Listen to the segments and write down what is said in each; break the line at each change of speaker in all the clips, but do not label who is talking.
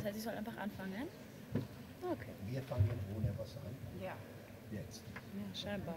heißt, ich soll einfach anfangen? Okay.
Wir fangen ohne was an.
Ja.
Jetzt.
Ja, scheinbar.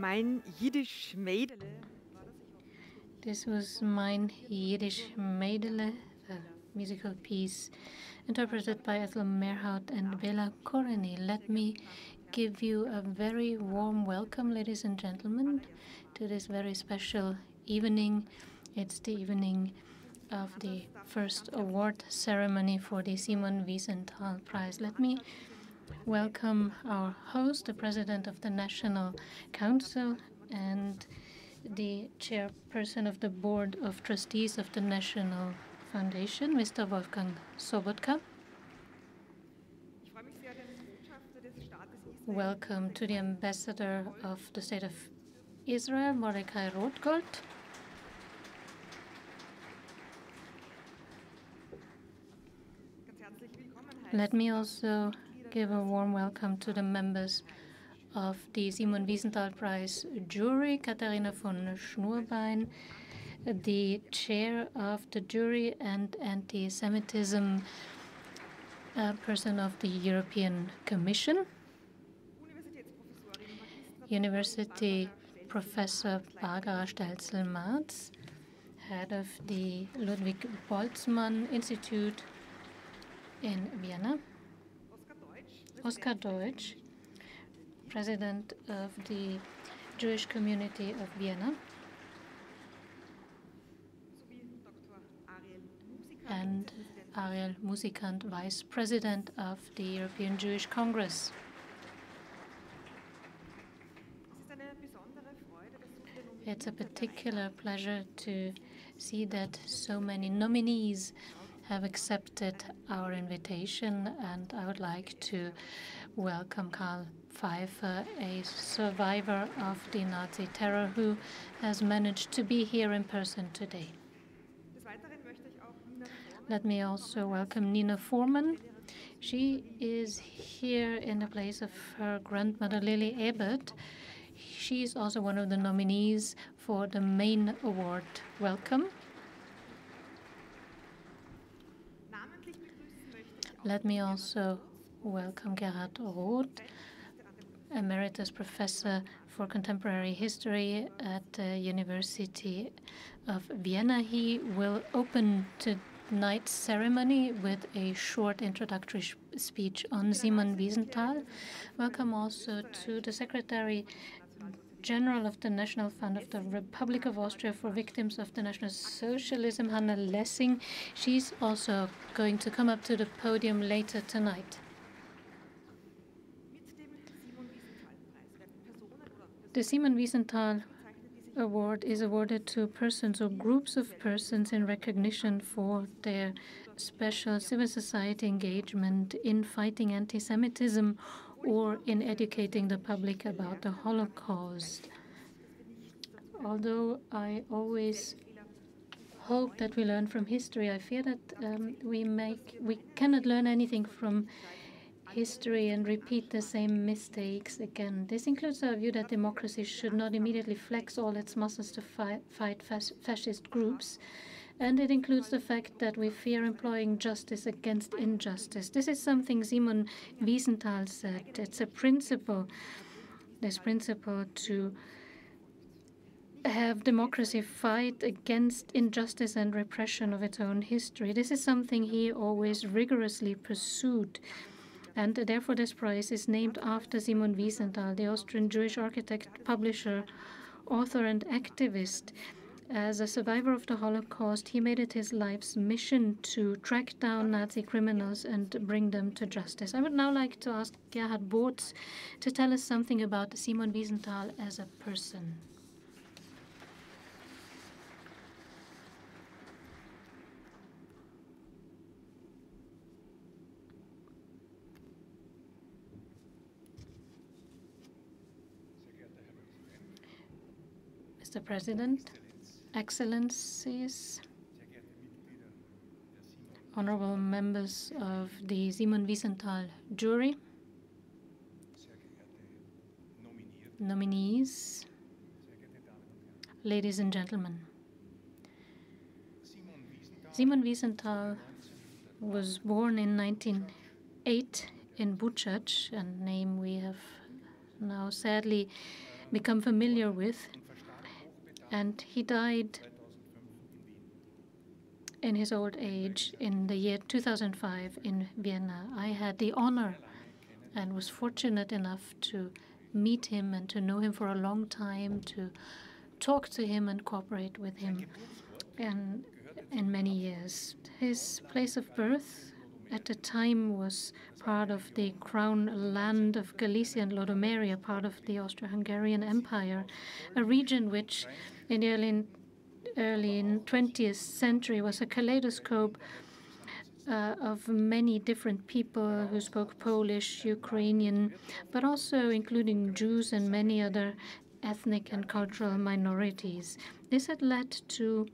Mein Jiddisch Mädele.
This was Mein Jiddisch Mädele, a musical piece interpreted by Ethel Merhout and Bela Koreni. Let me give you a very warm welcome, ladies and gentlemen, to this very special evening. It's the evening of the first award ceremony for the Simon Wiesenthal-Prize. Let me welcome our host, the President of the National Council and the Chairperson of the Board of Trustees of the National Foundation, Mr. Wolfgang Sobotka. Welcome to the Ambassador of the State of Israel, Mordecai Rothgold. Let me also give a warm welcome to the members of the Simon Wiesenthal-Prize jury, Katharina von Schnurbein, the chair of the jury and anti-Semitism person of the European Commission, University Professor Barbara Stelzel-Marz, head of the Ludwig Boltzmann Institute in Vienna, Oskar Deutsch, president of the Jewish Community of Vienna, and Ariel Musikant, vice president of the European Jewish Congress. It's a particular pleasure to see that so many nominees have accepted our invitation, and I would like to welcome Karl Pfeiffer, a survivor of the Nazi terror who has managed to be here in person today. Let me also welcome Nina Foreman. She is here in the place of her grandmother Lily Ebert. She is also one of the nominees for the main award. Welcome. Let me also welcome Gerhard Roth, Emeritus Professor for Contemporary History at the University of Vienna. He will open tonight's ceremony with a short introductory speech on Simon Wiesenthal. Welcome also to the Secretary General of the National Fund of the Republic of Austria for Victims of the National Socialism, Hanna Lessing. She's also going to come up to the podium later tonight. The Simon Wiesenthal Award is awarded to persons or groups of persons in recognition for their special civil society engagement in fighting anti-Semitism or in educating the public about the Holocaust. Although I always hope that we learn from history, I fear that we cannot learn anything from history and repeat the same mistakes again. This includes our view that democracy should not immediately flex all its muscles to fight fascist groups. And it includes the fact that we fear employing justice against injustice. This is something Simon Wiesenthal said. It's a principle, this principle to have democracy fight against injustice and repression of its own history. This is something he always rigorously pursued. And therefore this prize is named after Simon Wiesenthal, the Austrian Jewish architect, publisher, author, and activist. As a survivor of the Holocaust, he made it his life's mission to track down Nazi criminals and bring them to justice. I would now like to ask Gerhard Botz to tell us something about Simon Wiesenthal as a person. Mr. President, Excellencies, honorable members of the Simon Wiesenthal jury, nominees, ladies and gentlemen. Simon Wiesenthal was born in 1908 in Buchach, a name we have now sadly become familiar with. And he died in his old age in the year 2005 in Vienna. I had the honor and was fortunate enough to meet him and to know him for a long time, to talk to him and cooperate with him in many years. His place of birth at the time was part of the crown land of Galicia and Lodomeria, part of the Austro-Hungarian Empire, a region which in the early 20th century was a kaleidoscope of many different people who spoke Polish, Ukrainian, but also including Jews and many other ethnic and cultural minorities. This had led to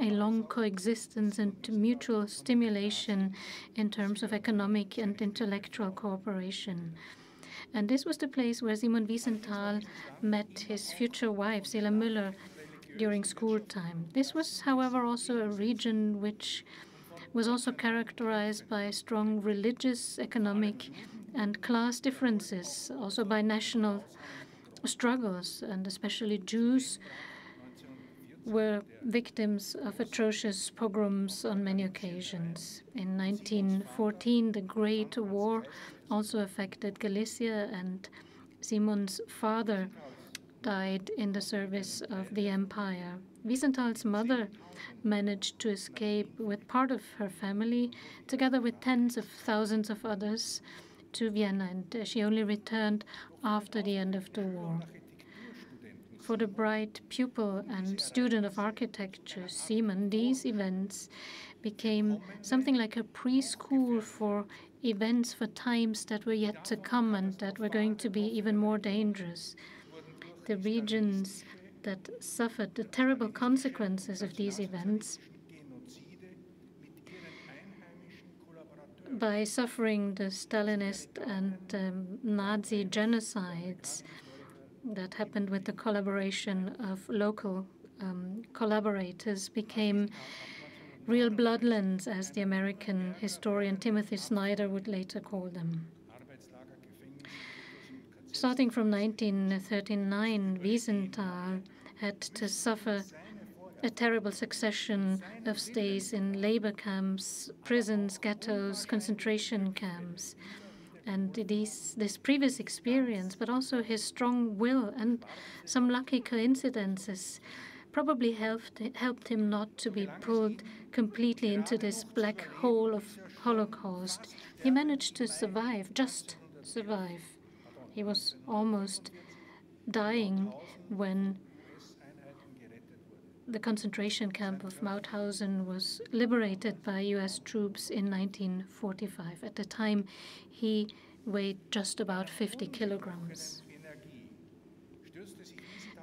a long coexistence and mutual stimulation in terms of economic and intellectual cooperation. And this was the place where Simon Wiesenthal met his future wife, Seela Müller, during school time. This was, however, also a region which was also characterized by strong religious, economic, and class differences, also by national struggles, and especially Jews were victims of atrocious pogroms on many occasions. In 1914, the Great War also affected Galicia, and Simon's father died in the service of the empire. Wiesenthal's mother managed to escape with part of her family, together with tens of thousands of others, to Vienna, and she only returned after the end of the war. For the bright pupil and student of architecture, Simon, these events became something like a preschool for events for times that were yet to come and that were going to be even more dangerous. The regions that suffered the terrible consequences of these events by suffering the Stalinist and Nazi genocides that happened with the collaboration of local collaborators became real bloodlands, as the American historian Timothy Snyder would later call them. Starting from 1939, Wiesenthal had to suffer a terrible succession of stays in labor camps, prisons, ghettos, concentration camps. And this previous experience, but also his strong will and some lucky coincidences, probably helped him not to be pulled completely into this black hole of Holocaust. He managed to survive, just survive. He was almost dying when the concentration camp of Mauthausen was liberated by US troops in 1945. At the time, he weighed just about 50 kilograms.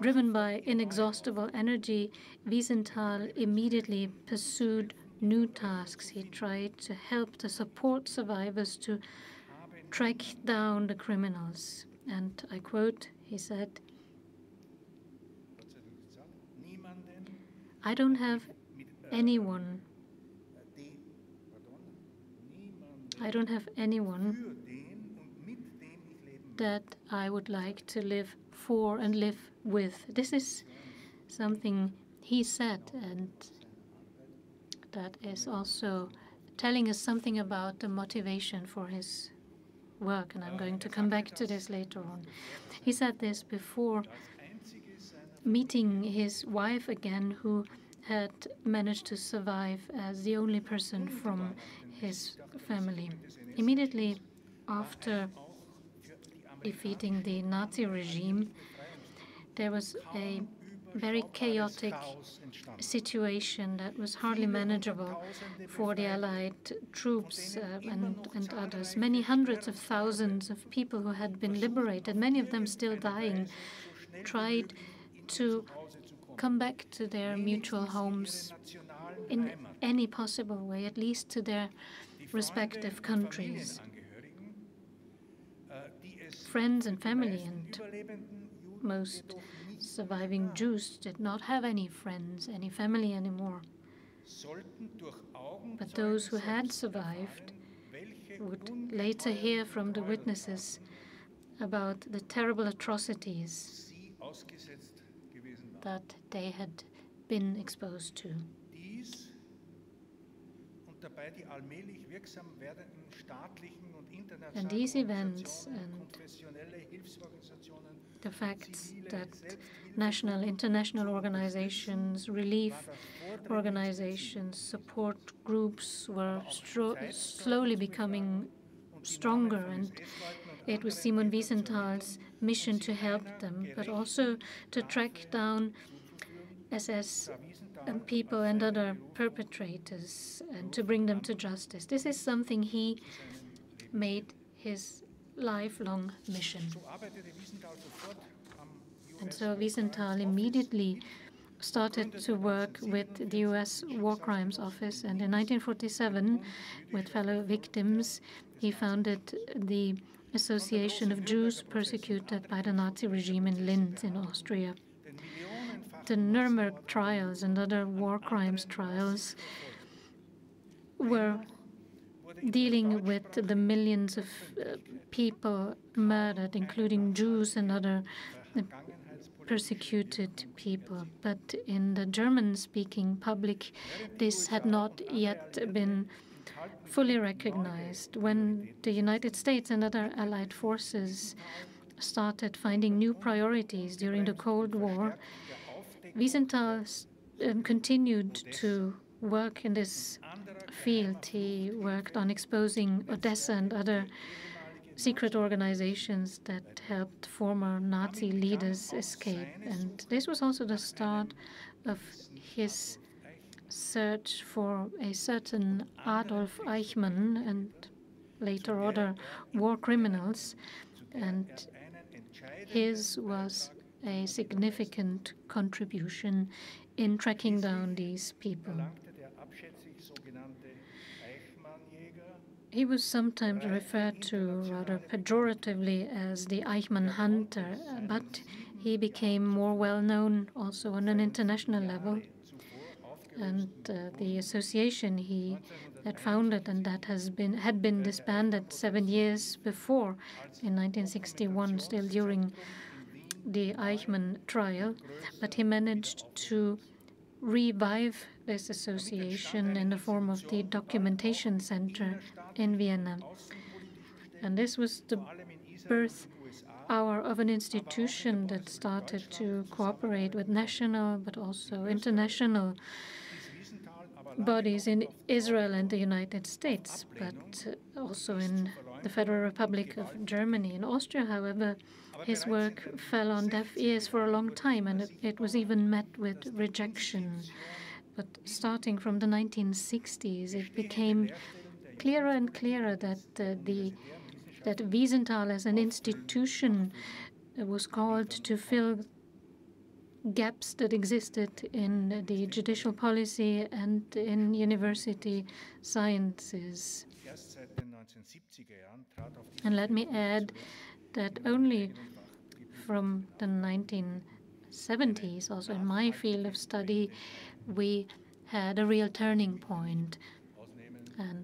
Driven by inexhaustible energy, Wiesenthal immediately pursued new tasks. He tried to help to support survivors to track down the criminals. And I quote, he said, "I don't have anyone that I would like to live for and live with." This is something he said, and that is also telling us something about the motivation for his work, and I'm going to come back to this later on. He said this before meeting his wife again, who had managed to survive as the only person from his family. Immediately after defeating the Nazi regime, there was a very chaotic situation that was hardly manageable for the Allied troops and others. Many hundreds of thousands of people who had been liberated, many of them still dying, tried to come back to their mutual homes in any possible way, at least to their respective countries. Friends and family and most surviving Jews did not have any friends, any family anymore. But those who had survived would later hear from the witnesses about the terrible atrocities that they had been exposed to. And these events and the facts that national, international organizations, relief organizations, support groups were slowly becoming stronger, and it was Simon Wiesenthal's mission to help them, but also to track down SS and people and other perpetrators and to bring them to justice. This is something he made his lifelong mission. And so Wiesenthal immediately started to work with the US War Crimes Office, and in 1947, with fellow victims, he founded the Association of Jews Persecuted by the Nazi Regime in Linz in Austria. The Nuremberg trials and other war crimes trials were dealing with the millions of people murdered, including Jews and other persecuted people. But in the German-speaking public, this had not yet been fully recognized. When the United States and other allied forces started finding new priorities during the Cold War, Wiesenthal continued to work in this field. He worked on exposing Odessa and other secret organizations that helped former Nazi leaders escape. And this was also the start of his search for a certain Adolf Eichmann and later other war criminals. And his was a significant contribution in tracking down these people. He was sometimes referred to rather pejoratively as the Eichmann hunter, but he became more well-known also on an international level. And the association he had founded and that had been disbanded 7 years before, in 1961, still during the Eichmann trial, but he managed to revive this association in the form of the Documentation Center in Vienna. And this was the birth hour of an institution that started to cooperate with national but also international bodies in Israel and the United States, but also in the Federal Republic of Germany. In Austria, however, his work fell on deaf ears for a long time, and it was even met with rejection. But starting from the 1960s, it became clearer and clearer that that Wiesenthal as an institution was called to fill gaps that existed in the judicial policy and in university sciences. And let me add that only from the 1970s, also in my field of study, we had a real turning point. And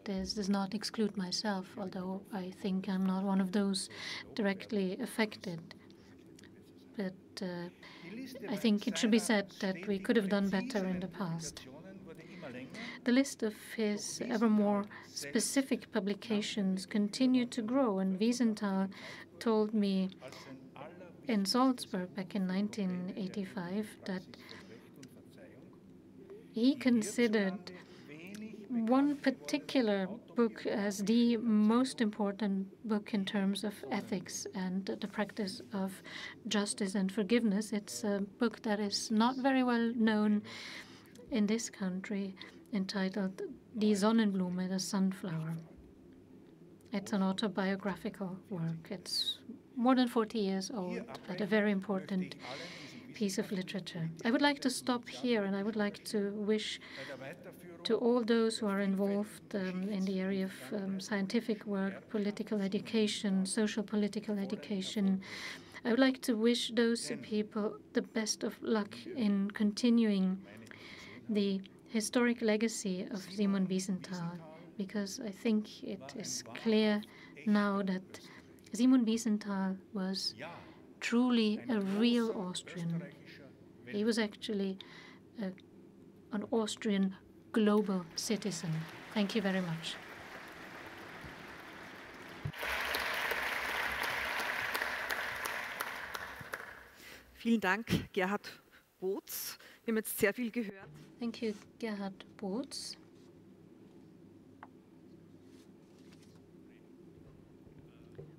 this does not exclude myself, although I think I'm not one of those directly affected. But I think it should be said that we could have done better in the past. The list of his ever more specific publications continued to grow, and Wiesenthal told me in Salzburg back in 1985 that he considered one particular book as the most important book in terms of ethics and the practice of justice and forgiveness. It's a book that is not very well known in this country, entitled Die Sonnenblume, the Sunflower. It's an autobiographical work. It's more than 40 years old, but a very important piece of literature. I would like to stop here, and I would like to wish to all those who are involved in the area of scientific work, political education, social political education, I would like to wish those people the best of luck in continuing the historic legacy of Simon Wiesenthal, because I think it is clear now that Simon Wiesenthal was truly a real Austrian. He was actually an Austrian global citizen. Thank you very much.
Vielen Dank, Gerhard Boots. Wir haben jetzt sehr viel gehört.
Thank you, Gerhard Boots.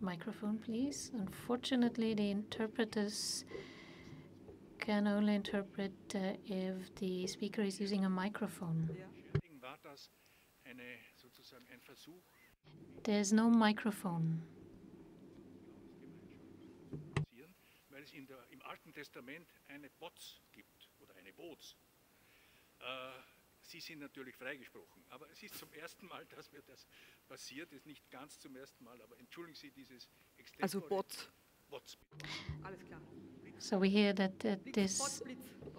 Microphone, please. Unfortunately, the interpreters can only interpret if the speaker is using a microphone. There's no microphone.
Weil es im Alten Testament eine Bots gibt oder eine Bots. Sie sind natürlich freigesprochen, aber es ist zum ersten Mal, dass mir das passiert. Ist nicht ganz zum ersten Mal, aber entschuldigen Sie dieses Extempore.
Also Bots.
Bots.
Alles klar.
So we hear that this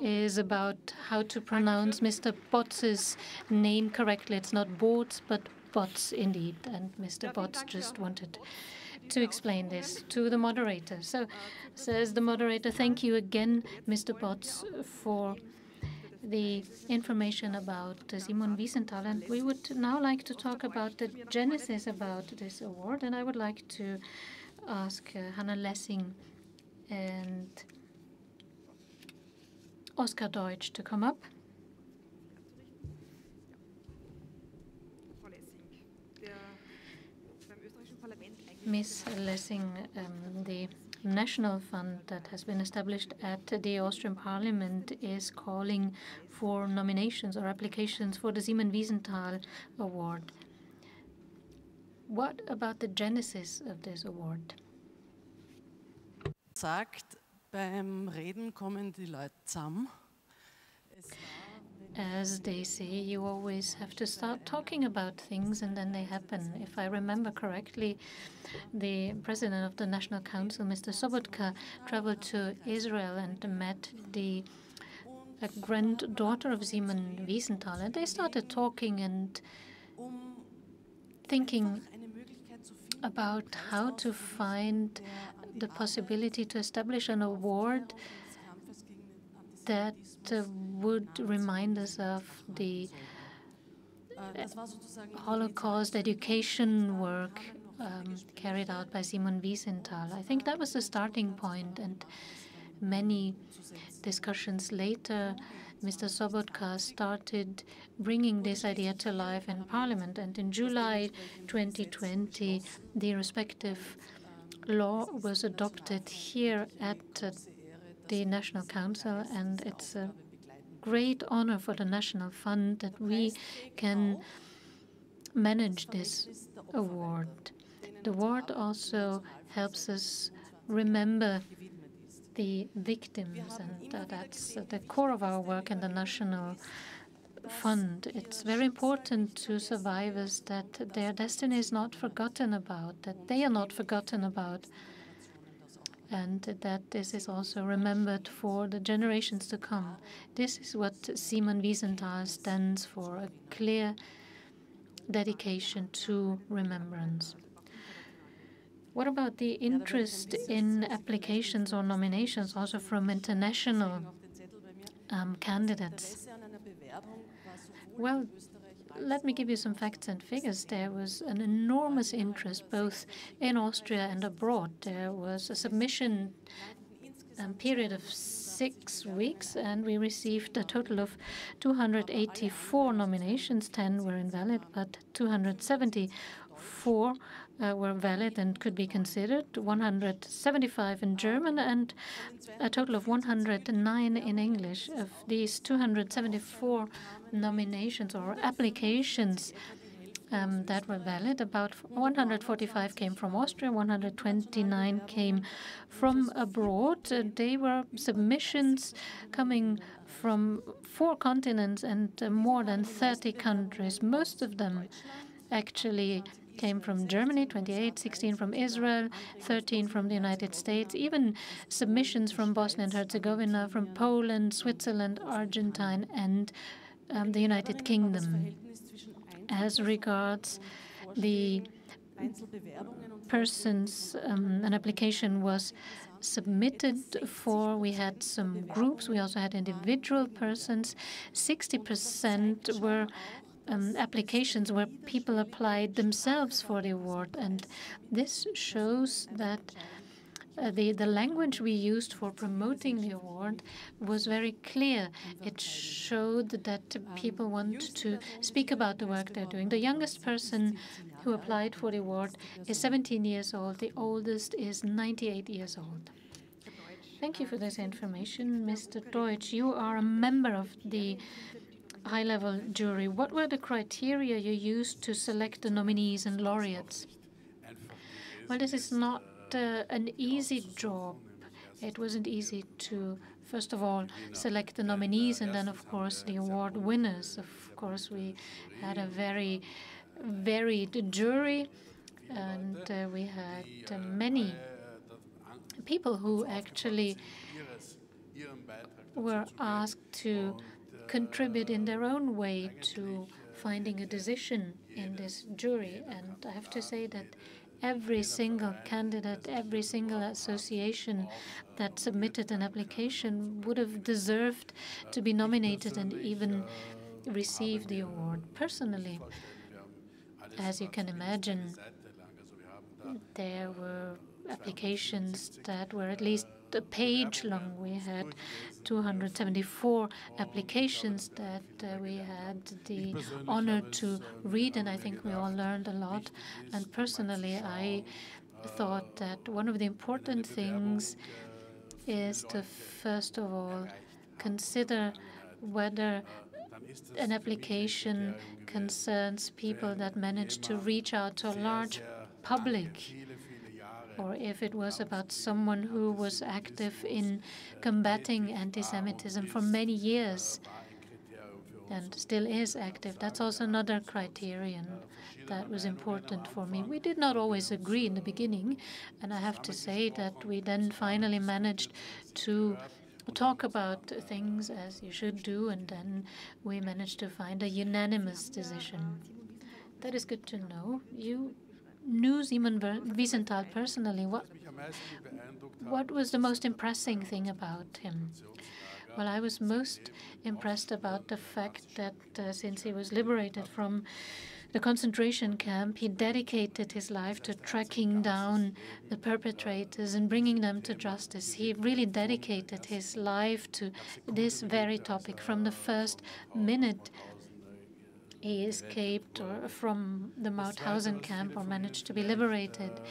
is about how to pronounce Mr. Botz's name correctly. It's not Bots, but Bots indeed. And Mr. Bots just wanted to explain this to the moderator. So says the moderator, thank you again, Mr. Bots, for the information about Simon Wiesenthal. And we would now like to talk about the genesis about this award. And I would like to ask Hannah Lessing and Oskar Deutsch to come up. Ms. Lessing, the national fund that has been established at the Austrian Parliament is calling for nominations or applications for the Simon Wiesenthal Award. What about the genesis of this award?
Sagt, beim Reden kommen die Leute zusammen.
As they say, you always have to start talking about things and then they happen. If I remember correctly, the president of the National Council, Mr. Sobotka, traveled to Israel and met the granddaughter of Simon Wiesenthal, and they started talking and thinking about how to find the possibility to establish an award that would remind us of the Holocaust education work carried out by Simon Wiesenthal. I think that was the starting point, and many discussions later, Mr. Sobotka started bringing this idea to life in Parliament. And in July 2020, the respective law was adopted here at the National Council, and it's a great honor for the National Fund that we can manage this award. The award also helps us remember the victims, and that's at the core of our work in the National Fund. It's very important to survivors that their destiny is not forgotten about, that they are not forgotten about, and that this is also remembered for the generations to come. This is what Simon Wiesenthal stands for, a clear dedication to remembrance. What about the interest in applications or nominations also from international candidates? Well, let me give you some facts and figures. There was an enormous interest both in Austria and abroad. There was a submission period of 6 weeks, and we received a total of 284 nominations. 10 were invalid, but 274 were valid and could be considered, 175 in German, and a total of 109 in English. Of these 274 nominations or applications that were valid, about 145 came from Austria, 129 came from abroad. They were submissions coming from 4 continents and more than 30 countries. Most of them actually came from Germany, 28, 16 from Israel, 13 from the United States, even submissions from Bosnia and Herzegovina, from Poland, Switzerland, Argentina, and the United Kingdom. As regards the persons an application was submitted for. We had some groups. We also had individual persons. 60% were applications where people applied themselves for the award. And this shows that the language we used for promoting the award was very clear. It showed that people want to speak about the work they're doing. The youngest person who applied for the award is 17 years old. The oldest is 98 years old. Thank you for this information, Mr. Deutsch. You are a member of the high-level jury. What were the criteria you used to select the nominees and laureates? Well, this is not an easy job. It wasn't easy to, first of all, select the nominees and then, of course, the award winners. Of course, we had a very varied jury, and we had many people who actually were asked to contribute in their own way to finding a decision in this jury. And I have to say that every single candidate, every single association that submitted an application would have deserved to be nominated and even receive the award. Personally, as you can imagine, there were applications that were at least a page long. We had 274 applications that we had the honor to read, and I think we all learned a lot. And personally, I thought that one of the important things is to, first of all, consider whether an application concerns people that managed to reach out to a large public, or if it was about someone who was active in combating anti-Semitism for many years and still is active. That's also another criterion that was important for me. We did not always agree in the beginning, and I have to say that we then finally managed to talk about things as you should do, and then we managed to find a unanimous decision. That is good to know. You knew Simon Wiesenthal personally. What was the most impressive thing about him? Well, I was most impressed about the fact that since he was liberated from the concentration camp, he dedicated his life to tracking down the perpetrators and bringing them to justice. He really dedicated his life to this very topic. From the first minute he escaped from the Mauthausen camp or managed to be liberated,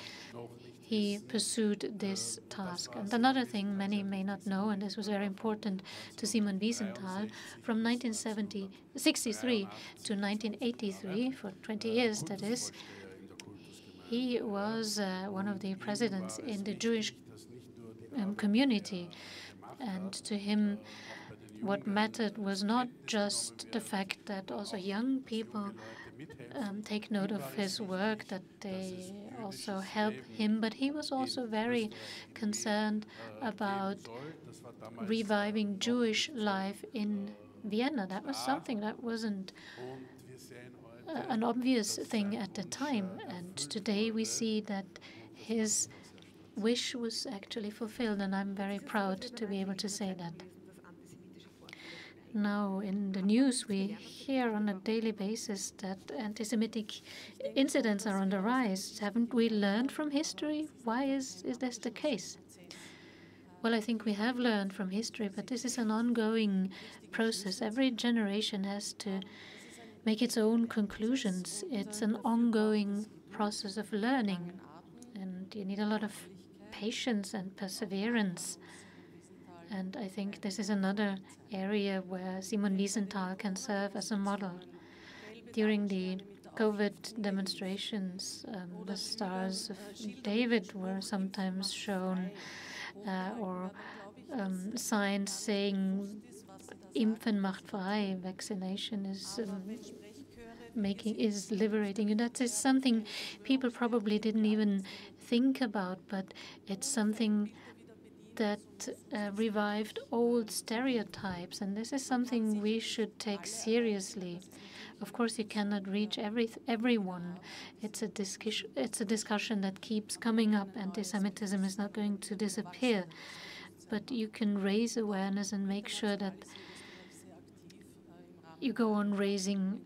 he pursued this task. And another thing many may not know, and this was very important to Simon Wiesenthal, from 1963 to 1983, for 20 years that is, he was one of the presidents in the Jewish community. And to him, what mattered was not just the fact that also young people take note of his work, that they also help him, but he was also very concerned about reviving Jewish life in Vienna. That was something that wasn't an obvious thing at the time, and today we see that his wish was actually fulfilled, and I'm very proud to be able to say that. Now, in the news, we hear on a daily basis that anti-Semitic incidents are on the rise. Haven't we learned from history? Why is this the case? Well, I think we have learned from history, but this is an ongoing process. Every generation has to make its own conclusions. It's an ongoing process of learning, and you need a lot of patience and perseverance. And I think this is another area where Simon Wiesenthal can serve as a model. During the COVID demonstrations, the Stars of David were sometimes shown, or signs saying "Impfen macht frei," vaccination is liberating you. That is something people probably didn't even think about, but it's something that revived old stereotypes, and this is something we should take seriously. Of course, you cannot reach everyone. It's a discussion that keeps coming up. Anti-Semitism is not going to disappear, but you can raise awareness and make sure that you go on raising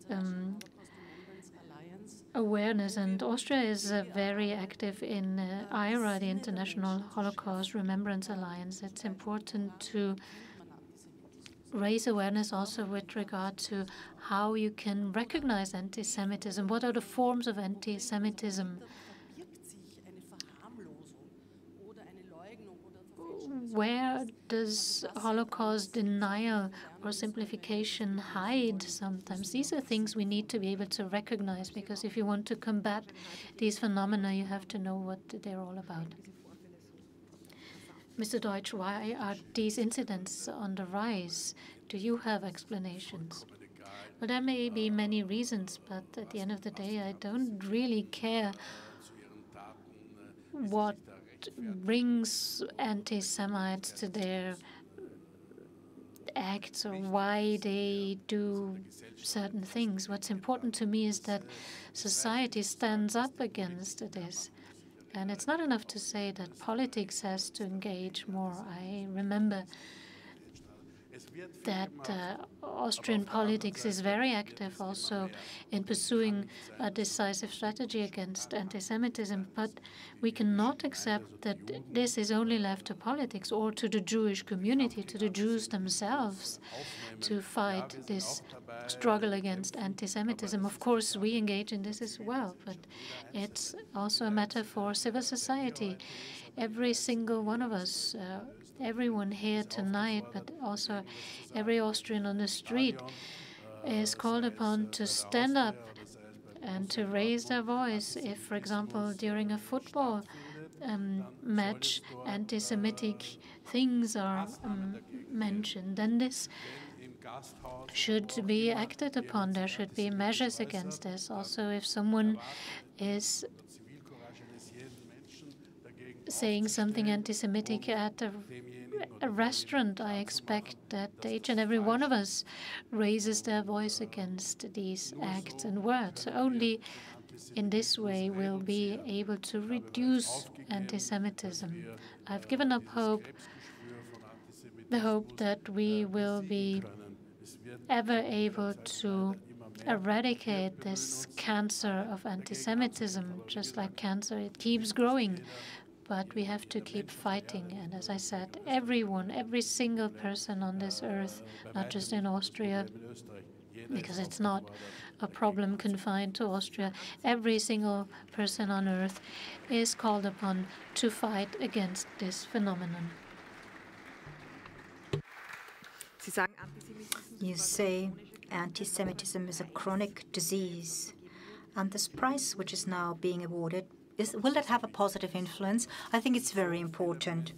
awareness. And Austria is very active in IRA, the International Holocaust Remembrance Alliance. It's important to raise awareness also with regard to how you can recognize anti-Semitism. What are the forms of anti-Semitism? Where does Holocaust denial or simplification hide sometimes? These are things we need to be able to recognize, because if you want to combat these phenomena, you have to know what they're all about. Mr. Deutsch, why are these incidents on the rise? Do you have explanations? Well, there may be many reasons, but at the end of the day, I don't really care what brings anti-Semites to their acts or why they do certain things. What's important to me is that society stands up against this. And it's not enough to say that politics has to engage more. I remember that Austrian politics is very active also in pursuing a decisive strategy against anti-Semitism, but we cannot accept that this is only left to politics or to the Jewish community, to the Jews themselves, to fight this struggle against anti-Semitism. Of course, we engage in this as well, but it's also a matter for civil society. Every single one of us, everyone here tonight, but also every Austrian on the street, is called upon to stand up and to raise their voice. If, for example, during a football match, anti-Semitic things are mentioned, then this should be acted upon. There should be measures against this. Also, if someone is saying something anti-Semitic at a restaurant, I expect that each and every one of us raises their voice against these acts and words. Only in this way we'll be able to reduce anti-Semitism. I've given up hope, the hope that we will be ever able to eradicate this cancer of anti-Semitism. Just like cancer, it keeps growing. But we have to keep fighting. And as I said, everyone, every single person on this earth, not just in Austria, because it's not a problem confined to Austria, every single person on earth is called upon to fight against this phenomenon.
You say anti-Semitism is a chronic disease, and this prize, which is now being awarded, will that have a positive influence? I think it's very important.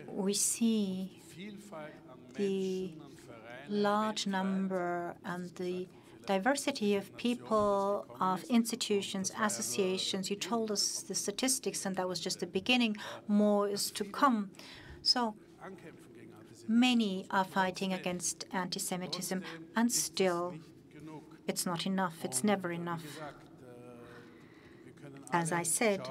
We see the large number and the diversity of people, of institutions, associations. You told us the statistics, and that was just the beginning. More is to come. So many are fighting against anti-Semitism, and still it's not enough. It's never enough. As I said,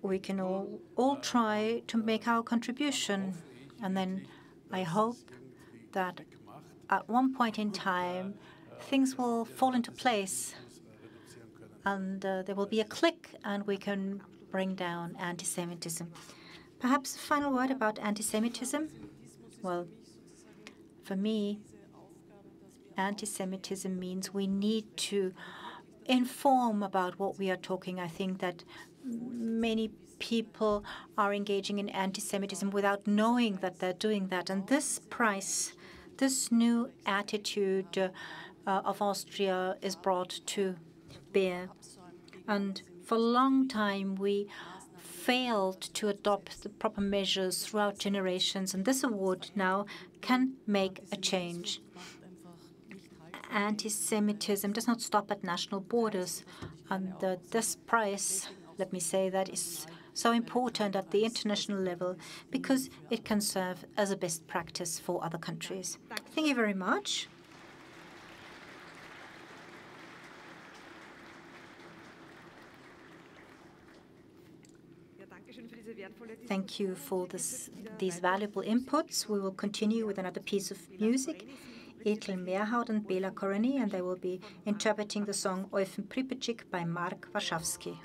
we can all try to make our contribution, and then I hope that at one point in time things will fall into place, and there will be a click, and we can bring down anti-Semitism. Perhaps a final word about anti-Semitism? Well, for me, anti-Semitism means we need to inform about what we are talking. I think that many people are engaging in anti-Semitism without knowing that they're doing that. And this prize, this new attitude of Austria is brought to bear. And for a long time, we failed to adopt the proper measures throughout generations. And this award now can make a change. Anti-Semitism does not stop at national borders, and this prize let me say, that is so important at the international level because it can serve as a best practice for other countries. Thank you very much. Thank you for these valuable inputs. We will continue with another piece of music. Ethel Mehrhaut and Bela Koreny, and they will be interpreting the song Eufen Pripyatchik by Mark Warszawski.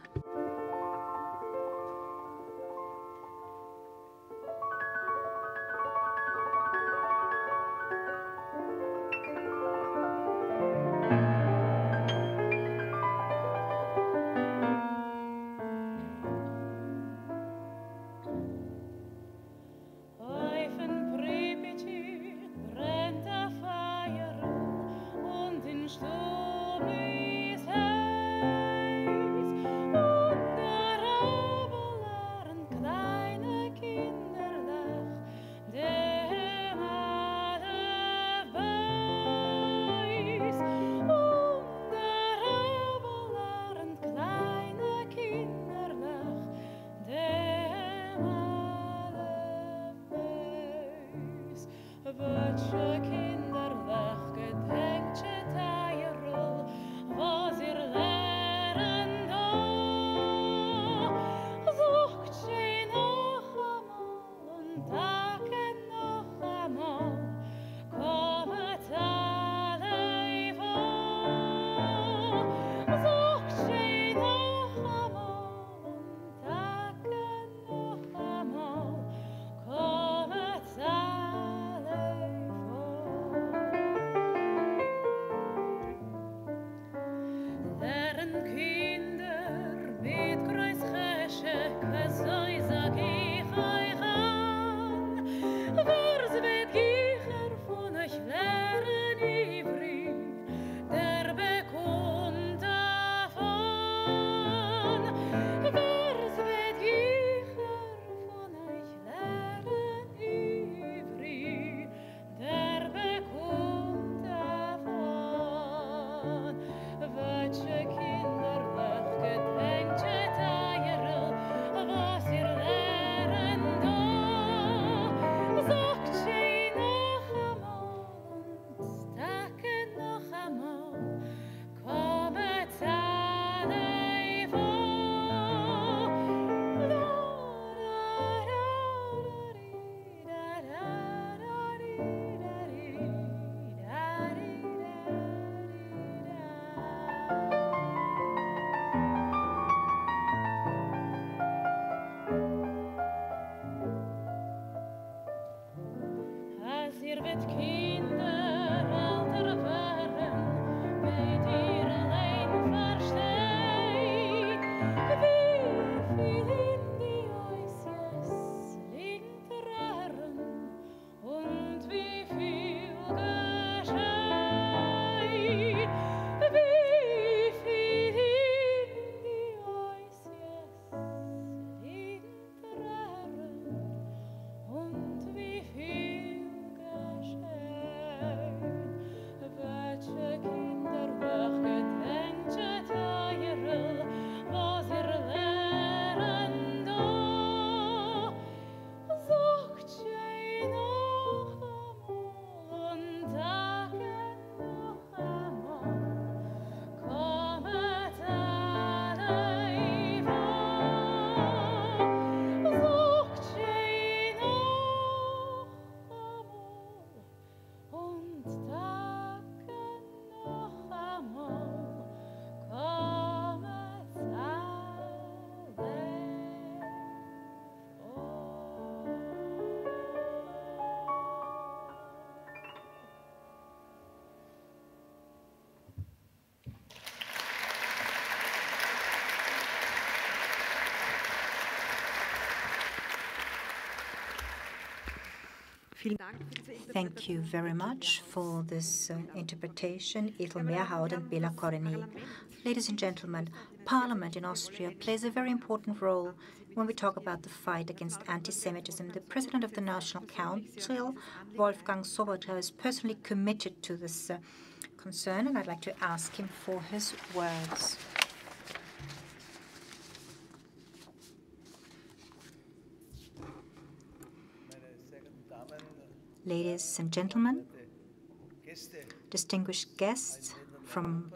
Thank you very much for this interpretation, Ethel Mehrhaut and Bela Koreny. Ladies and gentlemen, Parliament in Austria plays a very important role when we talk about the fight against anti-Semitism. The President of the National Council, Wolfgang Sobotka, is personally committed to this concern, and I'd like to ask him for his words. ladies and gentlemen, distinguished guests from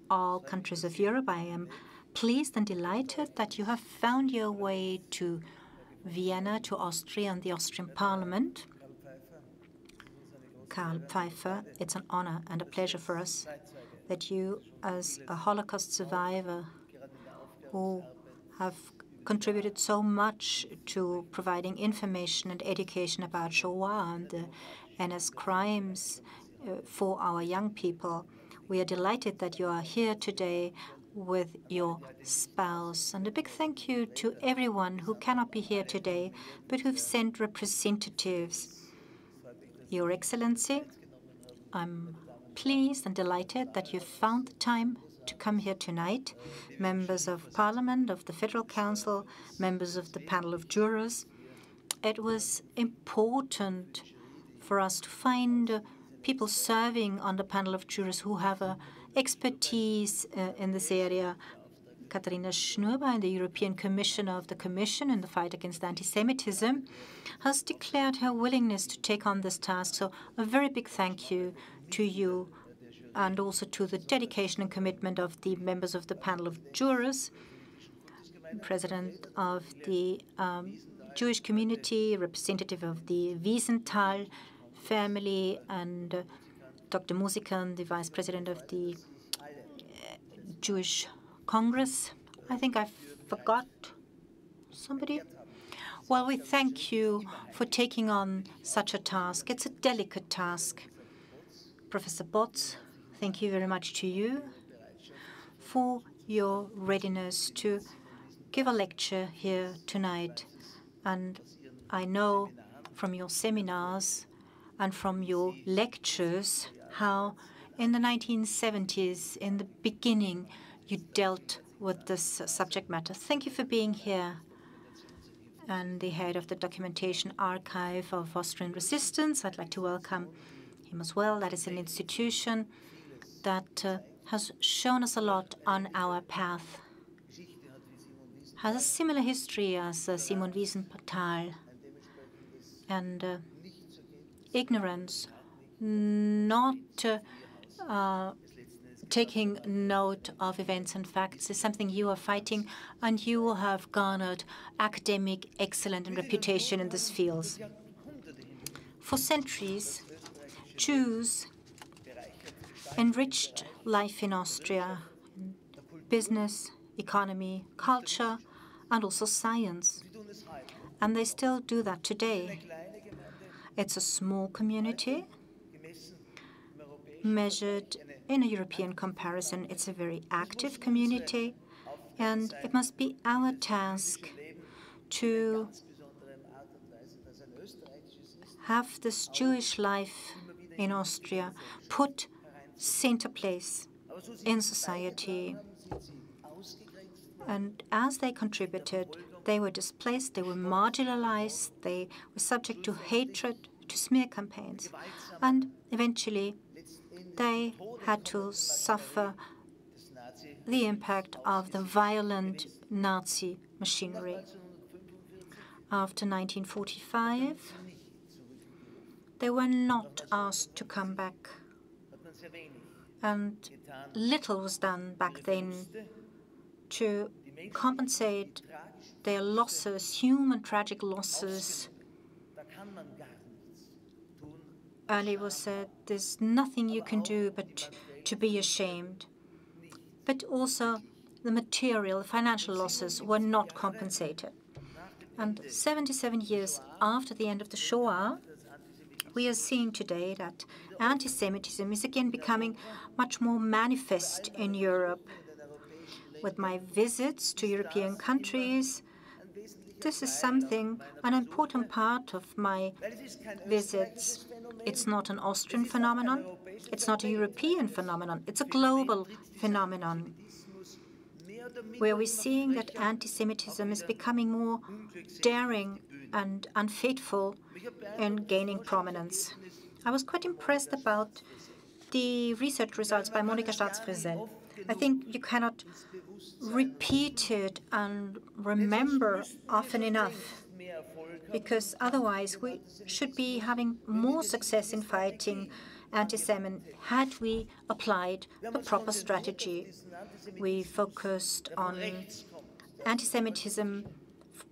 all countries of Europe, I am pleased and delighted that you have found your way to Vienna, to Austria and the Austrian Parliament. Karl Pfeiffer, it's an honor and a pleasure for us that you, as a Holocaust survivor who have contributed so much to providing information and education about Shoah and the NS crimes for our young people. We are delighted that you are here today with your spouse. And a big thank you to everyone who cannot be here today, but who've sent representatives. Your Excellency, I'm pleased and delighted that you found the time to come here tonight. Members of Parliament, of the Federal Council, members of the panel of jurors. It was important for us to find people serving on the panel of jurors who have expertise in this area. Katharina Schnurber, the European Commissioner of the Commission in the fight against anti-Semitism, has declared her willingness to take on this task. So a very big thank you to you and also to the dedication and commitment of the members of the panel of jurors, President of the Jewish community, representative of the Wiesenthal family, and Dr. Musikan, the Vice President of the Jewish Congress. I think I forgot somebody. Well, we thank you for taking on such a task. It's a delicate task. Professor Botz, thank you very much to you for your readiness to give a lecture here tonight. And I know from your seminars and from your lectures how in the 1970s, in the beginning, you dealt with this subject matter. Thank you for being here. And the head of the Documentation Archive of Austrian Resistance, I'd like to welcome him as well. That is an institution that has shown us a lot on our path. Has a similar history as Simon Wiesenthal, and ignorance, not taking note of events and facts is something you are fighting, and you have garnered academic excellence and reputation in this field. For centuries, Jews enriched life in Austria, in business, economy, culture, and also science. And they still do that today. It's a small community. Measured in a European comparison, it's a very active community, and it must be our task to have this Jewish life in Austria put center place in society. And as they contributed, they were displaced, they were marginalized, they were subject to hatred, to smear campaigns, and eventually they had to suffer the impact of the violent Nazi machinery. After 1945, they were not asked to come back, and little was done back then to compensate their losses, human tragic losses. Earlier was said, there's nothing you can do but to be ashamed. But also the material, the financial losses were not compensated. And 77 years after the end of the Shoah, we are seeing today that anti-Semitism is again becoming much more manifest in Europe. With my visits to European countries, this is something, an important part of my visits. It's not an Austrian phenomenon. It's not a European phenomenon. It's a global phenomenon, where we're seeing that anti-Semitism is becoming more daring and unfaithful in gaining prominence. I was quite impressed about the research results by Monika Staatsfriesel. I think you cannot repeat it and remember often enough because otherwise we should be having more success in fighting anti-Semitism had we applied the proper strategy. We focused on anti-Semitism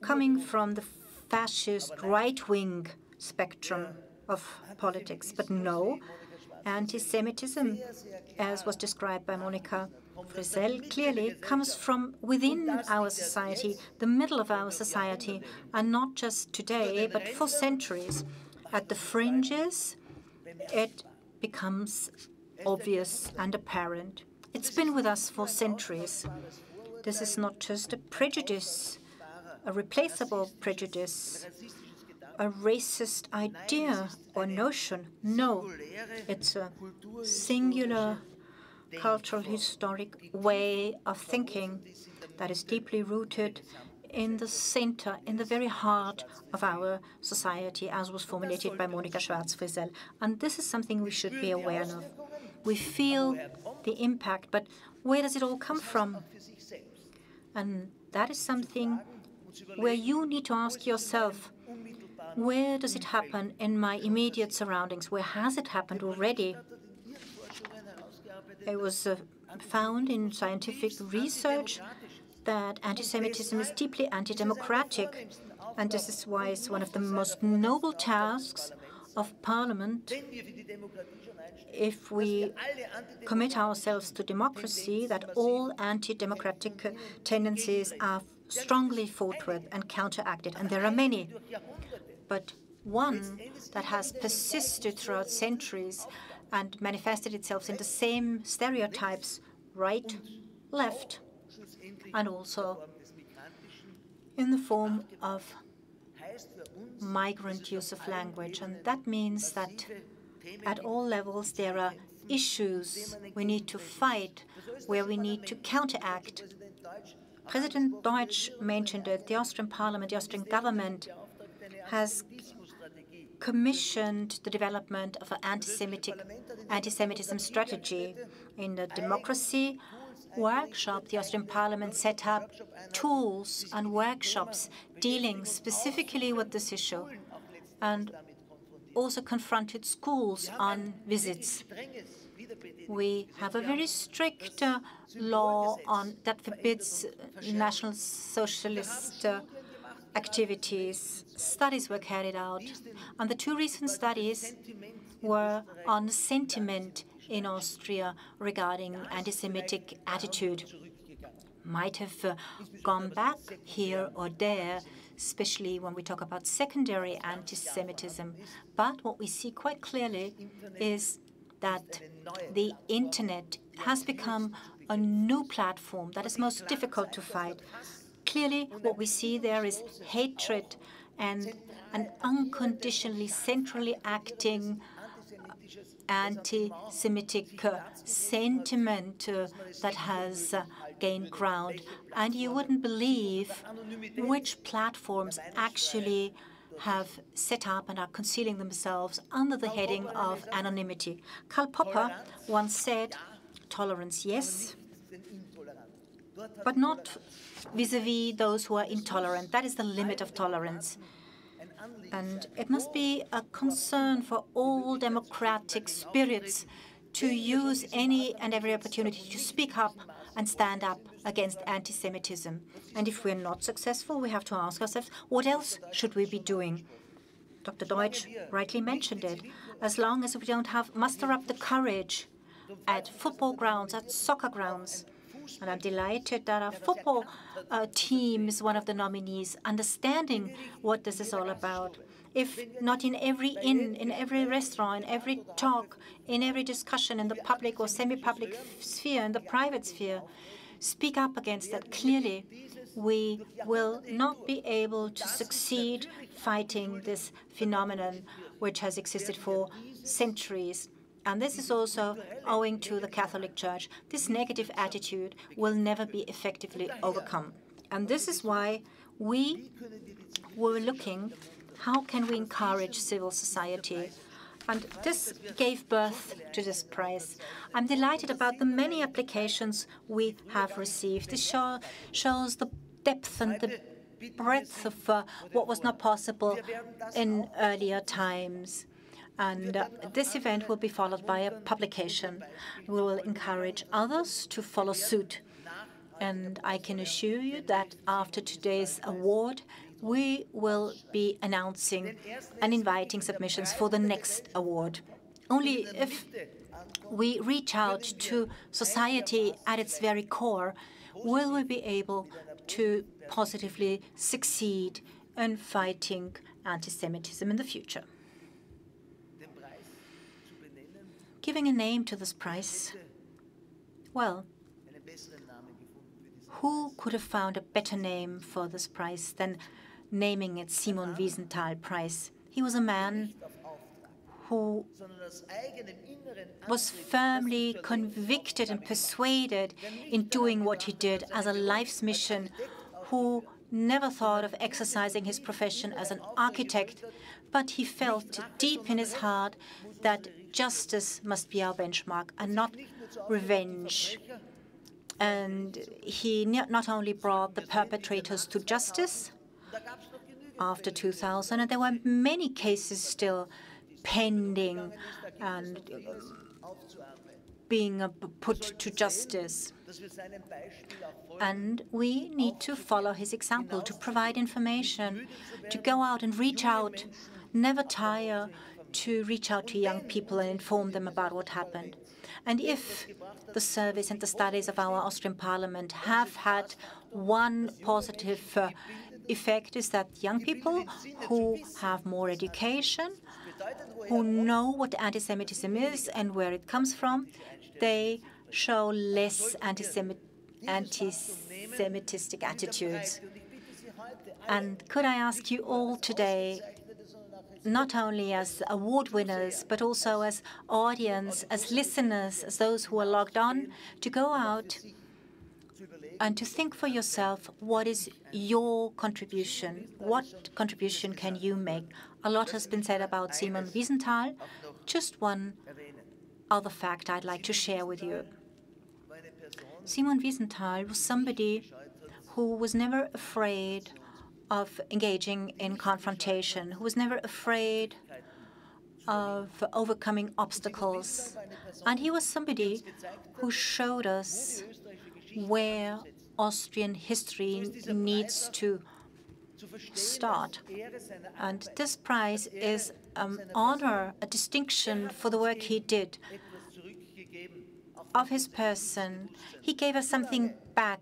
coming from the fascist right-wing spectrum of politics. But no, anti-Semitism, as was described by Monika Frizzell, clearly comes from within our society, the middle of our society, and not just today, but for centuries. At the fringes, it becomes obvious and apparent. It's been with us for centuries. This is not just a prejudice, a replaceable prejudice, a racist idea or notion. No, it's a singular cultural, historic way of thinking that is deeply rooted in the center, in the very heart of our society, as was formulated by Monika Schwarz-Frizzell. And this is something we should be aware of. We feel the impact, but where does it all come from? And that is something where you need to ask yourself, where does it happen in my immediate surroundings? Where has it happened already? It was found in scientific research that anti-Semitism is deeply anti-democratic. And this is why it's one of the most noble tasks of Parliament, if we commit ourselves to democracy, that all anti-democratic tendencies are strongly fought with and counteracted. And there are many. But one that has persisted throughout centuries and manifested itself in the same stereotypes, right, left, and also in the form of migrant use of language. And that means that at all levels there are issues we need to fight, where we need to counteract. President Deutsch mentioned it. The Austrian Parliament, the Austrian government has commissioned the development of an anti-Semitism strategy. In the democracy workshop, the Austrian Parliament set up tools and workshops dealing specifically with this issue, and also confronted schools on visits. We have a very strict law that forbids National Socialist activities. Studies were carried out, and the two recent studies were on sentiment in Austria regarding anti-Semitic attitude. Might have gone back here or there, especially when we talk about secondary anti-Semitism. But what we see quite clearly is that the internet has become a new platform that is most difficult to fight. Clearly, what we see there is hatred and an unconditionally centrally acting anti-Semitic sentiment that has gained ground. And you wouldn't believe which platforms actually have set up and are concealing themselves under the heading of anonymity. Karl Popper once said, tolerance, yes, but not vis-à-vis those who are intolerant. That is the limit of tolerance. And it must be a concern for all democratic spirits to use any and every opportunity to speak up and stand up against anti-Semitism. And if we're not successful, we have to ask ourselves, what else should we be doing? Dr. Deutsch rightly mentioned it. As long as we don't muster up the courage at football grounds, at soccer grounds. And I'm delighted that our football team is one of the nominees, understanding what this is all about. If not in every inn, in every restaurant, in every talk, in every discussion in the public or semi-public sphere, in the private sphere, speak up against that clearly, we will not be able to succeed fighting this phenomenon which has existed for centuries. And this is also owing to the Catholic Church. This negative attitude will never be effectively overcome. And this is why we were looking, how can we encourage civil society? And this gave birth to this prize. I'm delighted about the many applications we have received. This shows the depth and the breadth of what was not possible in earlier times. And this event will be followed by a publication. We will encourage others to follow suit. And I can assure you that after today's award, we will be announcing and inviting submissions for the next award. Only if we reach out to society at its very core will we be able to positively succeed in fighting anti-Semitism in the future. Giving a name to this prize, well, who could have found a better name for this prize than naming it Simon-Wiesenthal-Prize? He was a man who was firmly convicted and persuaded in doing what he did as a life's mission, who never thought of exercising his profession as an architect, but he felt deep in his heart that justice must be our benchmark and not revenge. And he not only brought the perpetrators to justice after 2000, and there were many cases still pending and being put to justice. And we need to follow his example, to provide information, to go out and reach out, never tire to reach out to young people and inform them about what happened. And if the service and the studies of our Austrian Parliament have had one positive effect, is that young people who have more education, who know what anti-Semitism is and where it comes from, they show less anti-Semitistic attitudes. And could I ask you all today, not only as award winners, but also as audience, as listeners, as those who are logged on, to go out and to think for yourself, what is your contribution? What contribution can you make? A lot has been said about Simon Wiesenthal. Just one other fact I'd like to share with you. Simon Wiesenthal was somebody who was never afraid of engaging in confrontation, who was never afraid of overcoming obstacles. And he was somebody who showed us where Austrian history needs to start. And this prize is an honor, a distinction for the work he did. Of his person, he gave us something back.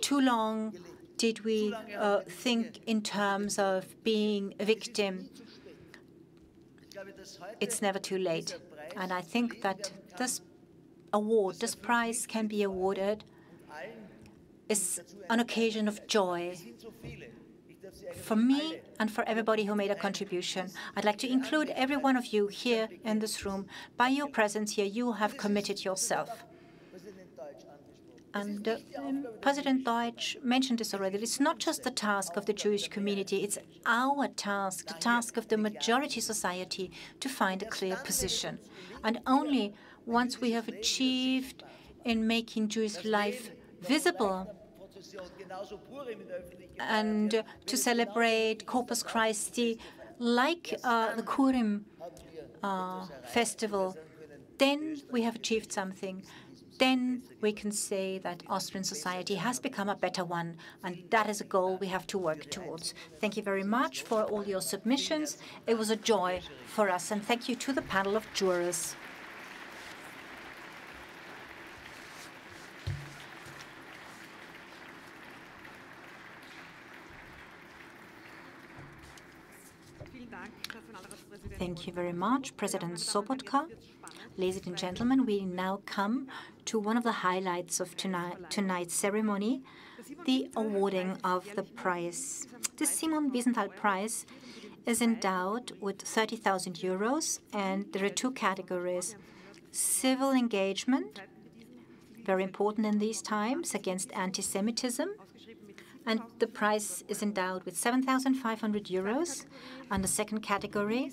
Too long did we think in terms of being a victim. It's never too late. And I think that this award, this prize can be awarded is an occasion of joy for me and for everybody who made a contribution. I'd like to include every one of you here in this room. By your presence here, you have committed yourself. And President Deutsch mentioned this already. It's not just the task of the Jewish community, it's our task, the task of the majority society to find a clear position. And only once we have achieved in making Jewish life visible and to celebrate Corpus Christi like the Purim festival, then we have achieved something. Then we can say that Austrian society has become a better one, and that is a goal we have to work towards. Thank you very much for all your submissions. It was a joy for us, and thank you to the panel of jurors. Thank you very much, President Sobotka. Ladies and gentlemen, we now come to one of the highlights of tonight's ceremony, the awarding of the prize. The Simon Wiesenthal Prize is endowed with 30,000 euros, and there are two categories. Civil engagement, very important in these times, against anti-Semitism, and the prize is endowed with 7,500 euros. And the second category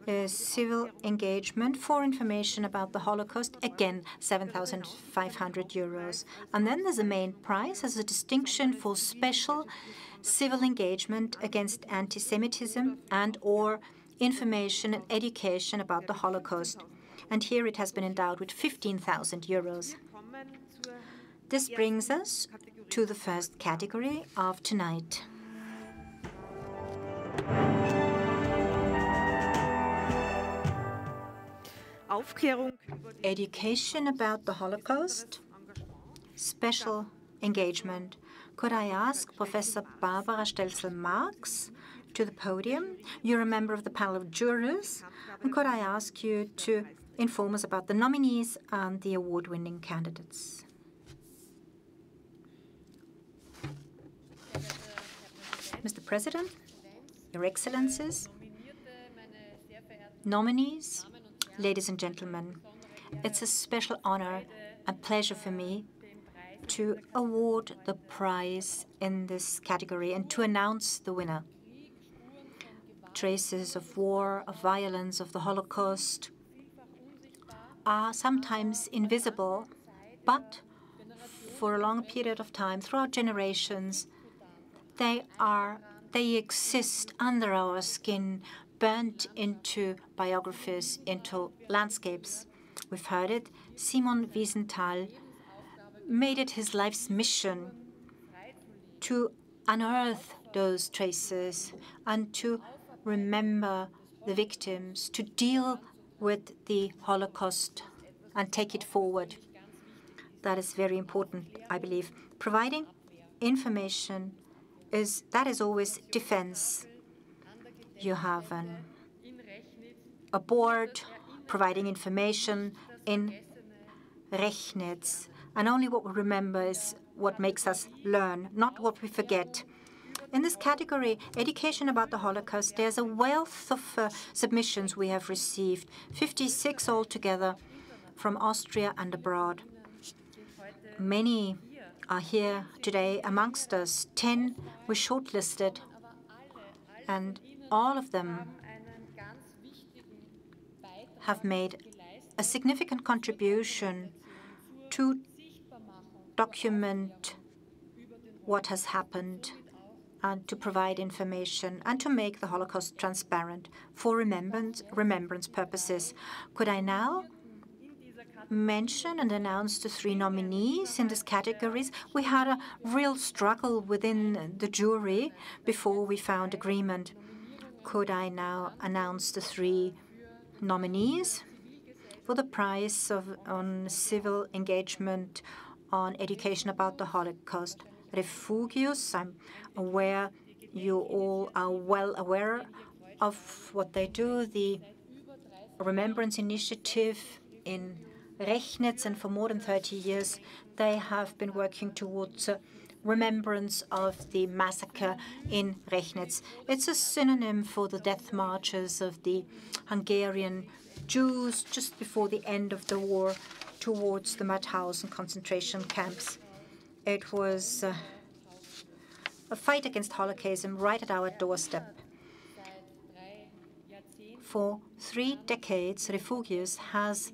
is civil engagement for information about the Holocaust, again 7,500 euros. And then there's a main prize as a distinction for special civil engagement against anti-Semitism and or information and education about the Holocaust. And here it has been endowed with 15,000 euros. This brings us to the first category of tonight. Education about the Holocaust, special engagement. Could I ask Professor Barbara Stelzel-Marx to the podium? You're a member of the panel of jurors. And could I ask you to inform us about the nominees and the award-winning candidates? Mr. President, Your Excellencies, nominees, ladies and gentlemen, it's a special honor and pleasure for me to award the prize in this category and to announce the winner. Traces of war, of violence, of the Holocaust are sometimes invisible, but for a long period of time, throughout generations, they exist under our skin, burnt into biographies, into landscapes. We've heard it. Simon Wiesenthal made it his life's mission to unearth those traces and to remember the victims, to deal with the Holocaust and take it forward. That is very important, I believe. Providing information is always defense. You have a board providing information in Rechnitz, and only what we remember is what makes us learn, not what we forget. In this category, education about the Holocaust, there's a wealth of submissions we have received, 56 altogether from Austria and abroad. Many are here today amongst us. 10 were shortlisted, and all of them have made a significant contribution to document what has happened and to provide information and to make the Holocaust transparent for remembrance purposes. Could I now mention and announce the 3 nominees in these categories? We had a real struggle within the jury before we found agreement. Could I now announce the 3 nominees for the prize on civil engagement on education about the Holocaust? Refugius, I'm aware you all are well aware of what they do, the Remembrance Initiative in Rechnitz, and for more than 30 years they have been working towards remembrance of the massacre in Rechnitz. It's a synonym for the death marches of the Hungarian Jews just before the end of the war towards the Mauthausen concentration camps. It was a fight against Holocausm right at our doorstep. For 3 decades, Refugius has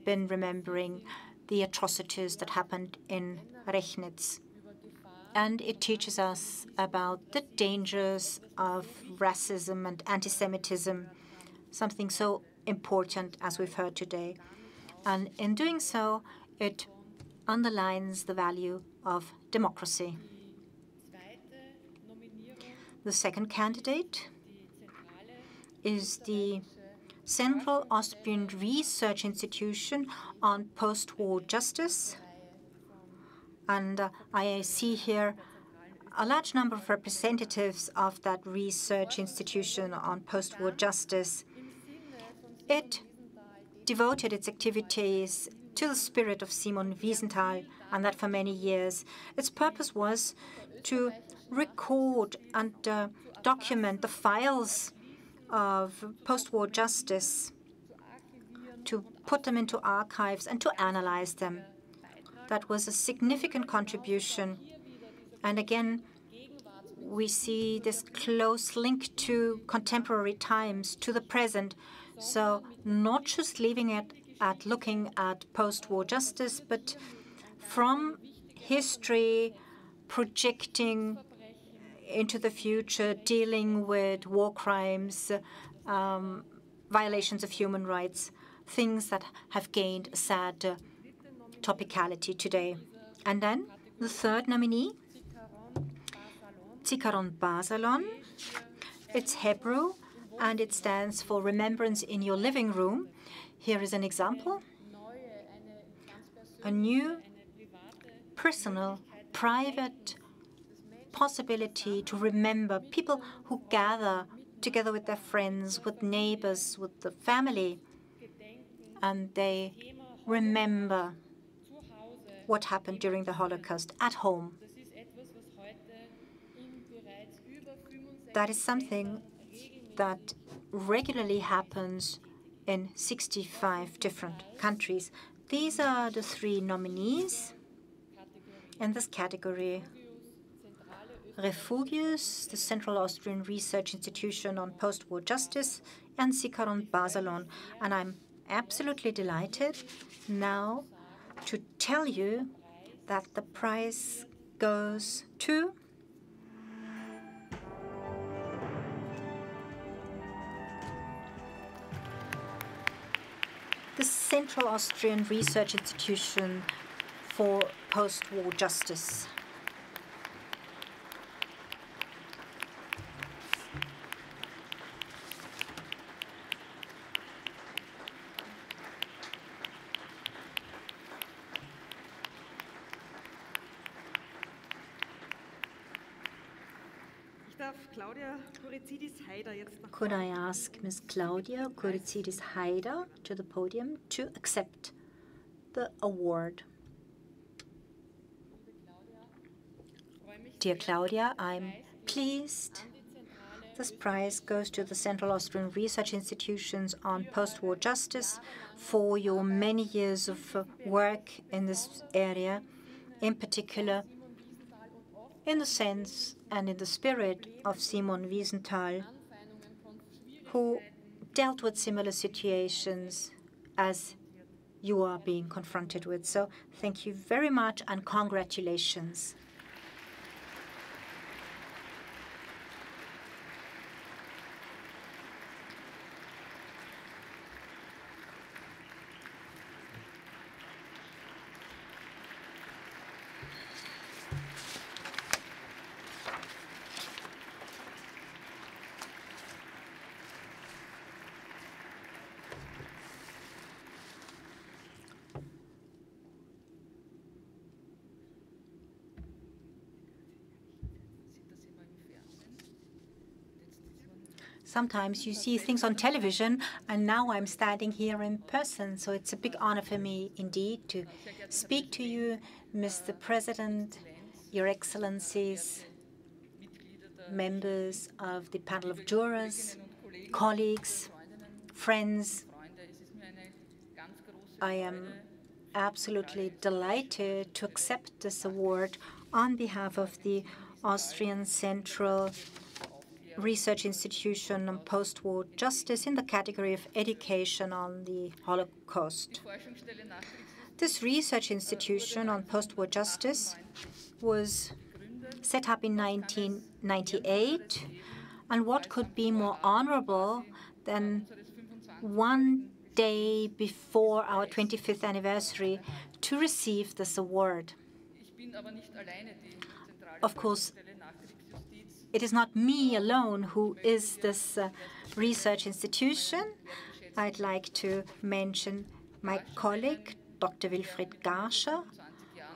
been remembering the atrocities that happened in Rechnitz. And it teaches us about the dangers of racism and anti-Semitism, something so important as we've heard today. And in doing so, it underlines the value of democracy. The second candidate is the Central Austrian Research Institution on Post-War Justice. And I see here a large number of representatives of that research institution on post-war justice. It devoted its activities to the spirit of Simon Wiesenthal, and that for many years. Its purpose was to record and document the files of post-war justice, to put them into archives and to analyze them. That was a significant contribution. And again, we see this close link to contemporary times, to the present, So not just leaving it at looking at post-war justice, but from history, projecting into the future, dealing with war crimes, violations of human rights, things that have gained a sad topicality today. And then the third nominee, Zikaron Basalon. It's Hebrew, and it stands for Remembrance in Your Living Room. Here is an example. A new, personal, private possibility to remember people who gather together with their friends, with neighbors, with the family, and they remember what happened during the Holocaust at home. That is something that regularly happens in 65 different countries. These are the three nominees in this category. Refugius, the Central Austrian Research Institution on Post-War Justice, and Zikaron Basalon. And I'm absolutely delighted now to tell you that the prize goes to the Central Austrian Research Institution for Post-War Justice. Could I ask Ms. Claudia Kurizidis-Haider to the podium to accept the award? Dear Claudia, I'm pleased. This prize goes to the Central Austrian Research Institutions on Post-War Justice for your many years of work in this area, in particular in the sense and in the spirit of Simon Wiesenthal, who dealt with similar situations as you are being confronted with. So thank you very much and congratulations. Sometimes you see things on television, and now I'm standing here in person, so it's a big honor for me indeed to speak to you, Mr. President, Your Excellencies, members of the panel of jurors, colleagues, friends. I am absolutely delighted to accept this award on behalf of the Austrian Central Research Institution on Post-War Justice in the category of education on the Holocaust. This research institution on post-war justice was set up in 1998, and what could be more honorable than one day before our 25th anniversary to receive this award? Of course, it is not me alone who is this research institution. I'd like to mention my colleague, Dr. Wilfried Garscher,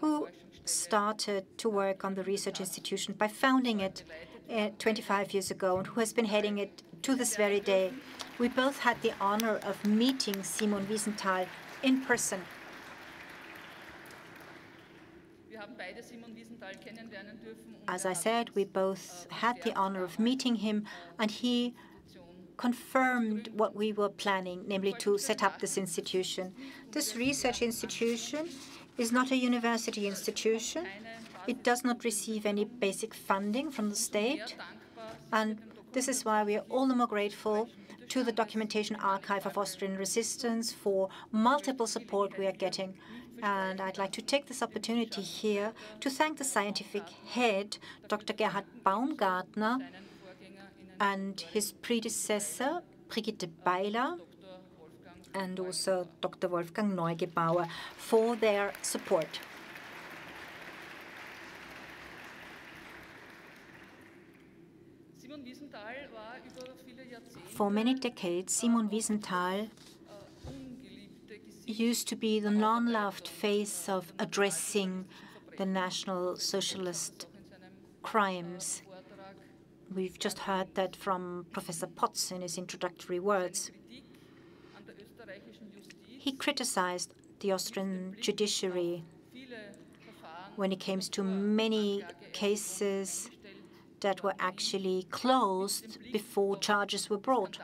who started to work on the research institution by founding it 25 years ago and who has been heading it to this very day. We both had the honor of meeting Simon Wiesenthal in person. As I said, we both had the honor of meeting him, and he confirmed what we were planning, namely to set up this institution. This research institution is not a university institution. It does not receive any basic funding from the state, and this is why we are all the more grateful to the Documentation Archive of Austrian Resistance for multiple support we are getting. And I'd like to take this opportunity here to thank the scientific head, Dr. Gerhard Baumgartner, and his predecessor, Brigitte Beiler, and also Dr. Wolfgang Neugebauer for their support. For many decades, Simon Wiesenthal used to be the non-loved face of addressing the National Socialist crimes. We've just heard that from Professor Potts in his introductory words. He criticized the Austrian judiciary when it came to many cases that were actually closed before charges were brought.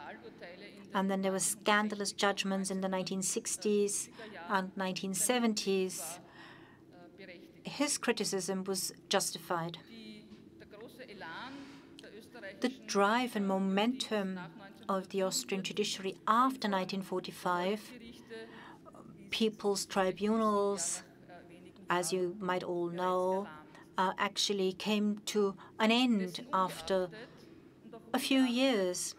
And then there were scandalous judgments in the 1960s and 1970s. His criticism was justified. The drive and momentum of the Austrian judiciary after 1945, people's tribunals, as you might all know, actually came to an end after a few years.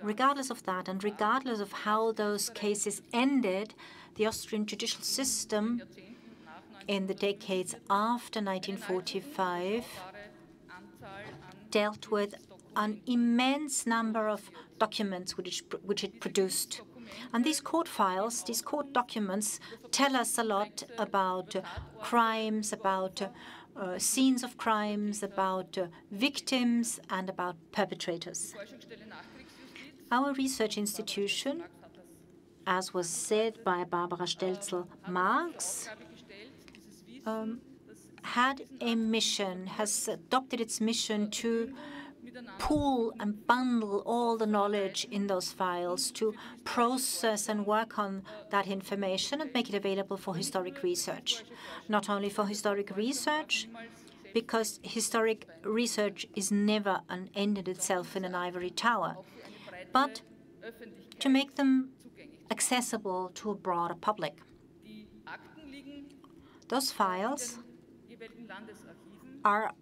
Regardless of that, and regardless of how those cases ended, the Austrian judicial system in the decades after 1945 dealt with an immense number of documents which it produced. And these court files, these court documents, tell us a lot about crimes, about scenes of crimes, about victims, and about perpetrators. Our research institution, as was said by Barbara Stelzel-Marx, had a mission, has adopted its mission to pool and bundle all the knowledge in those files, to process and work on that information and make it available for historic research. Not only for historic research, because historic research is never an end in itself in an ivory tower, but to make them accessible to a broader public. Those files are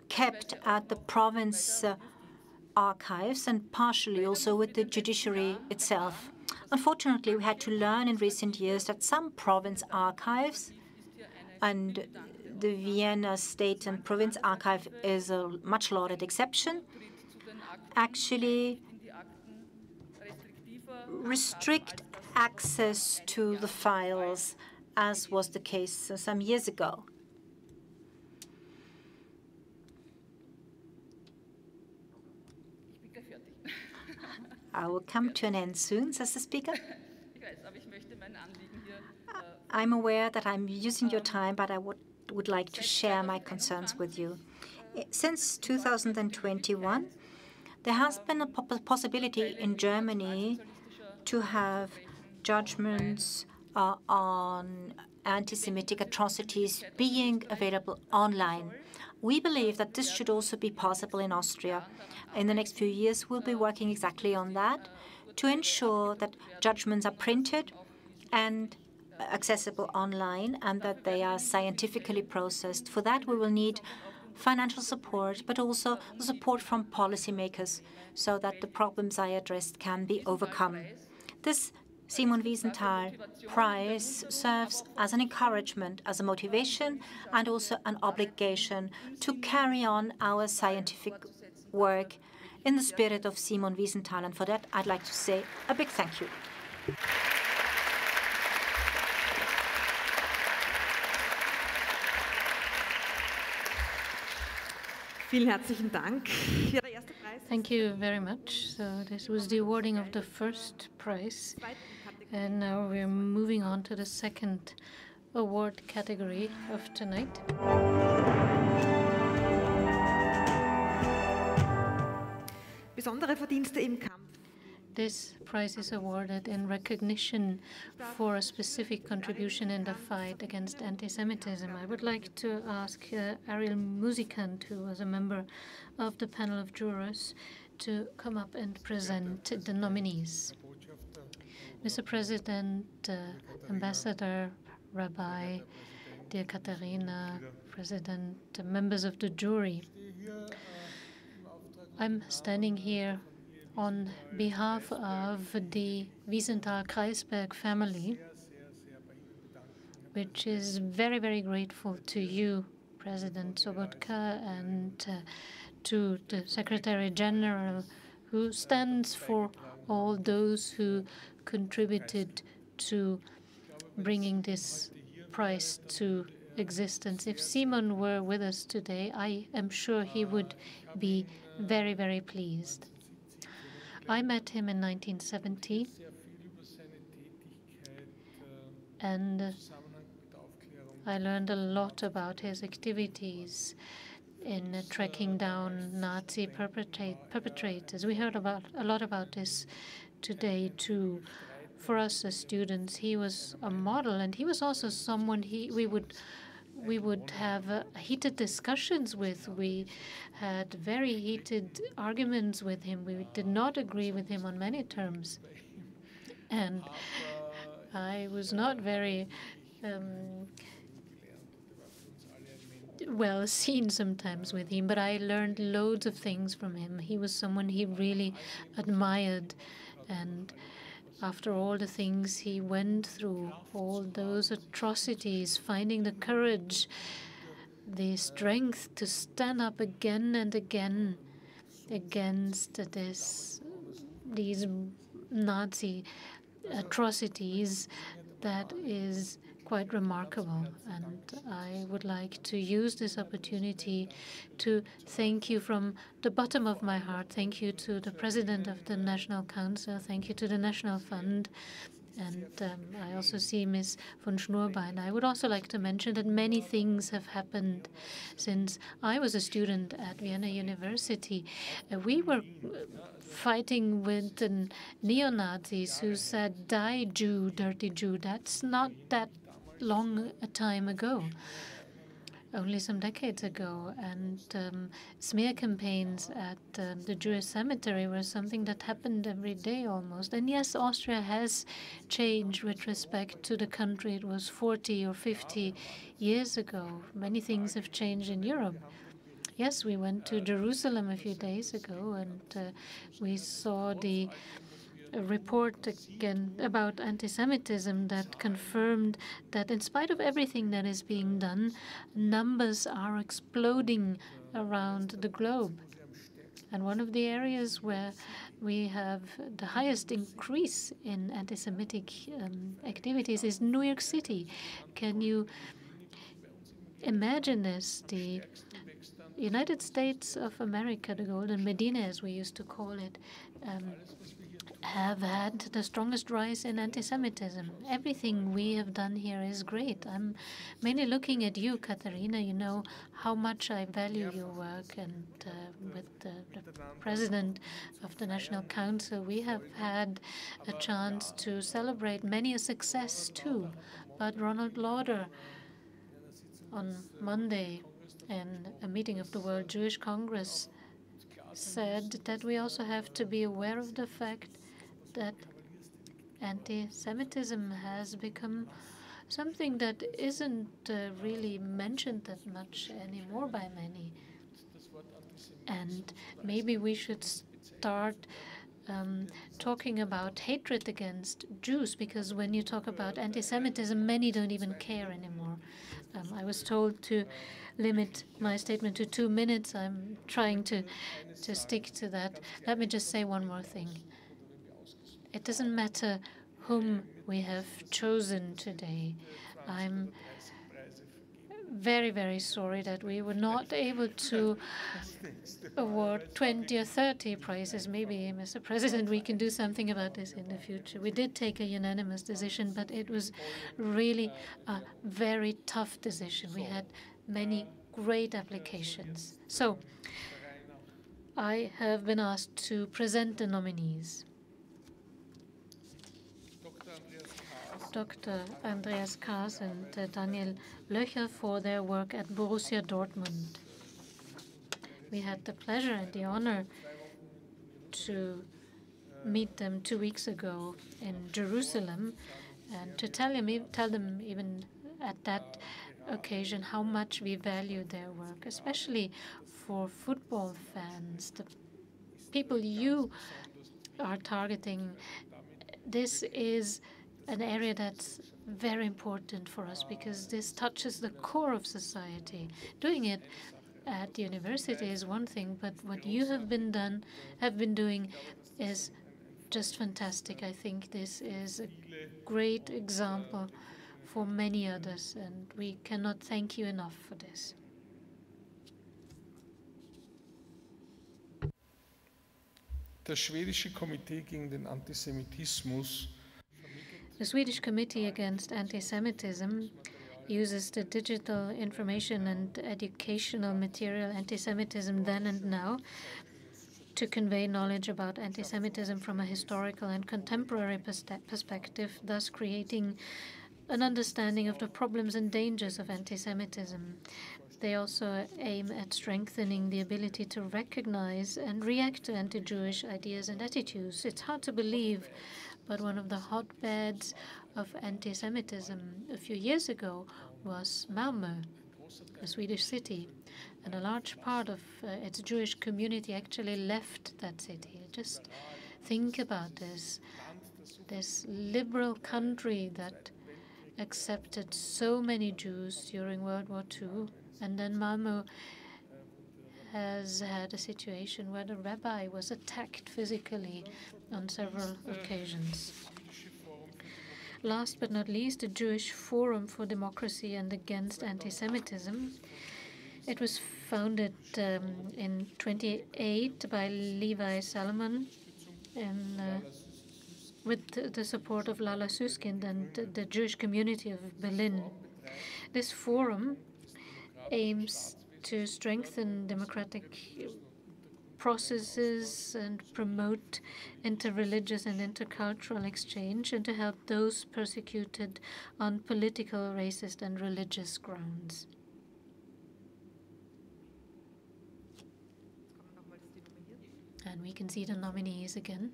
kept at the province archives and partially also with the judiciary itself. Unfortunately, we had to learn in recent years that some province archives, and the Vienna State and Province Archive is a much lauded exception, actually restrict access to the files, as was the case some years ago. I will come to an end soon, says the speaker. I'm aware that I'm using your time, but I would like to share my concerns with you. Since 2021, there has been a possibility in Germany to have judgments on anti-Semitic atrocities being available online. We believe that this should also be possible in Austria. In the next few years, we'll be working exactly on that to ensure that judgments are printed and accessible online and that they are scientifically processed. For that, we will need financial support, but also the support from policymakers so that the problems I addressed can be overcome. This Simon Wiesenthal Prize serves as an encouragement, as a motivation, and also an obligation to carry on our scientific work in the spirit of Simon Wiesenthal. And for that, I'd like to say a big thank you.
Vielen herzlichen Dank.
Thank you very much. So this was the awarding of the first prize. And now we're moving on to the second award category of tonight.
Besondere Verdienste im Kampf.
This prize is awarded in recognition for a specific contribution in the fight against anti-Semitism. I would like to ask Ariel Musikant, who was a member of the panel of jurors, to come up and present the nominees. Mr. President, Ambassador, Rabbi, dear Katharina, President, members of the jury, I'm standing here on behalf of the Wiesenthal-Kreisberg family, which is very, very grateful to you, President Sobotka, and to the Secretary General, who stands for all those who contributed to bringing this prize to existence. If Simon were with us today, I am sure he would be very, very pleased. I met him in 1970, and I learned a lot about his activities in tracking down Nazi perpetrators. We heard a lot about this today, too. For us as students, he was a model, and he was also someone we would have heated discussions with. We had very heated arguments with him. We did not agree with him on many terms. And I was not very well seen sometimes with him, but I learned loads of things from him. He was someone he really admired, and after all the things he went through, all those atrocities, finding the courage, the strength to stand up again and again against these Nazi atrocities, that is quite remarkable. And I would like to use this opportunity to thank you from the bottom of my heart. Thank you to the President of the National Council. Thank you to the National Fund. And I also see Ms. von Schnurbein. I would also like to mention that many things have happened since I was a student at Vienna University. We were fighting with the neo-Nazis who said, "Die, Jew, dirty Jew." That's not that long a time ago, only some decades ago. And smear campaigns at the Jewish cemetery were something that happened every day almost. And yes, Austria has changed with respect to the country it was 40 or 50 years ago. Many things have changed in Europe. Yes, we went to Jerusalem a few days ago, and we saw the report again about anti-Semitism that confirmed that in spite of everything that is being done, numbers are exploding around the globe. And one of the areas where we have the highest increase in anti-Semitic activities is New York City. Can you imagine this? The United States of America, the Golden Medina, as we used to call it, have had the strongest rise in anti-Semitism. Everything we have done here is great. I'm mainly looking at you, Katharina. You know how much I value your work, and with the President of the National Council, we have had a chance to celebrate many a success too. But Ronald Lauder, on Monday, in a meeting of the World Jewish Congress, said that we also have to be aware of the fact that anti-Semitism has become something that isn't really mentioned that much anymore by many. And maybe we should start talking about hatred against Jews, because when you talk about anti-Semitism, many don't even care anymore. I was told to limit my statement to 2 minutes. I'm trying to stick to that. Let me just say one more thing. It doesn't matter whom we have chosen today. I'm very, very sorry that we were not able to award 20 or 30 prizes. Maybe, Mr. President, we can do something about this in the future. We did take a unanimous decision, but it was really a very tough decision. We had many great applications. So I have been asked to present the nominees. Dr. Andreas Kaas and Daniel Löcher for their work at Borussia Dortmund. We had the pleasure and the honor to meet them 2 weeks ago in Jerusalem and to tell them even at that occasion how much we value their work, especially for football fans, the people you are targeting. This is an area that's very important for us because this touches the core of society. Doing it at university is one thing, but what you have been doing is just fantastic. I think this is a great example for many others, and we cannot thank you enough for this.
Das schwedische Komitee gegen den Antisemitismus.
The Swedish Committee Against Anti-Semitism uses the digital information and educational material Anti-Semitism Then and Now to convey knowledge about anti-Semitism from a historical and contemporary perspective, thus creating an understanding of the problems and dangers of anti-Semitism. They also aim at strengthening the ability to recognize and react to anti-Jewish ideas and attitudes. It's hard to believe, but one of the hotbeds of anti-Semitism a few years ago was Malmö, a Swedish city, and a large part of its Jewish community actually left that city. Just think about this liberal country that accepted so many Jews during World War II, and then Malmö has had a situation where the rabbi was attacked physically on several occasions. Last but not least, the Jewish Forum for Democracy and Against Anti-Semitism. It was founded in 1928 by Levi Salomon with the support of Lala Süskind and the Jewish community of Berlin. This forum aims to strengthen democratic processes and promote interreligious and intercultural exchange, and to help those persecuted on political, racist, and religious grounds. And we can see the nominees again.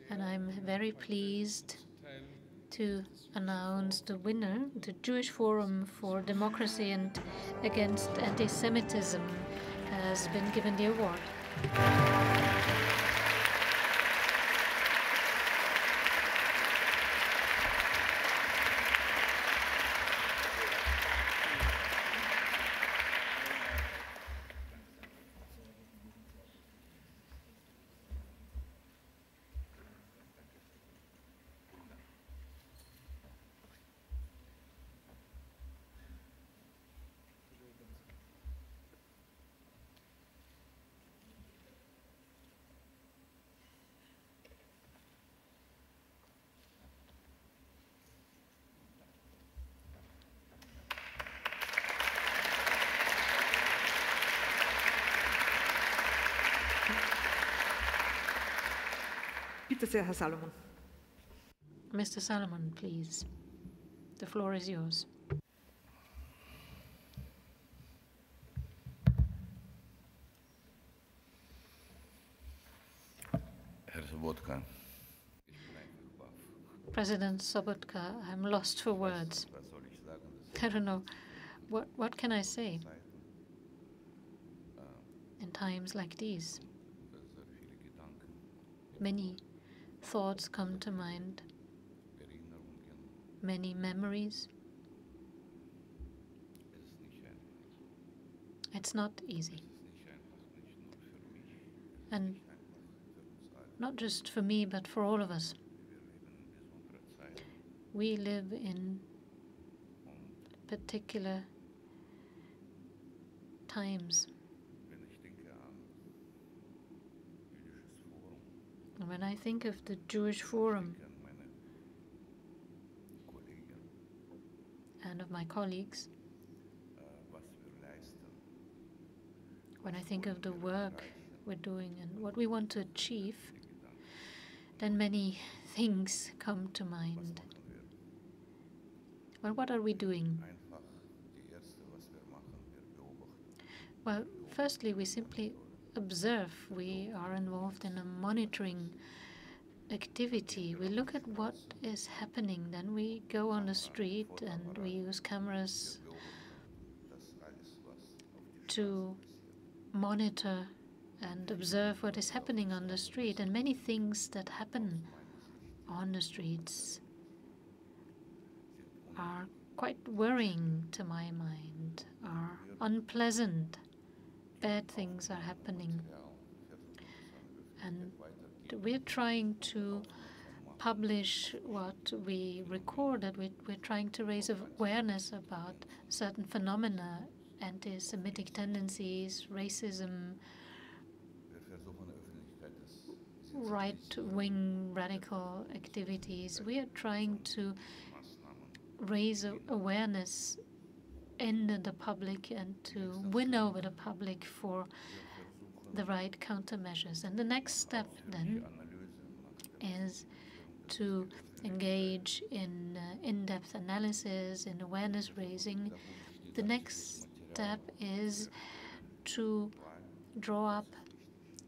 And I'm very pleased to announce the winner. The Jewish Forum for Democracy and Against Anti-Semitism has been given the award.
Bitte sehr, Herr Salomon.
Mr. Salomon, please. The floor is yours.
Herr Sobotka.
President Sobotka, I'm lost for words. I don't know. What can I say in times like these? Many thoughts come to mind, many memories. It's not easy. And not just for me, but for all of us. We live in particular times. When I think of the Jewish Forum and of my colleagues, when I think of the work we're doing and what we want to achieve, then many things come to mind. Well, what are we doing? Well, firstly, we simply observe. We are involved in a monitoring activity. We look at what is happening. Then we go on the street and we use cameras to monitor and observe what is happening on the street. And many things that happen on the streets are quite worrying to my mind, are unpleasant. Bad things are happening. And we're trying to publish what we recorded. We're trying to raise awareness about certain phenomena, anti-Semitic tendencies, racism, right-wing radical activities. We are trying to raise awareness in the public and to win over the public for the right countermeasures. And the next step then is to engage in in-depth analysis, in awareness raising. The next step is to draw up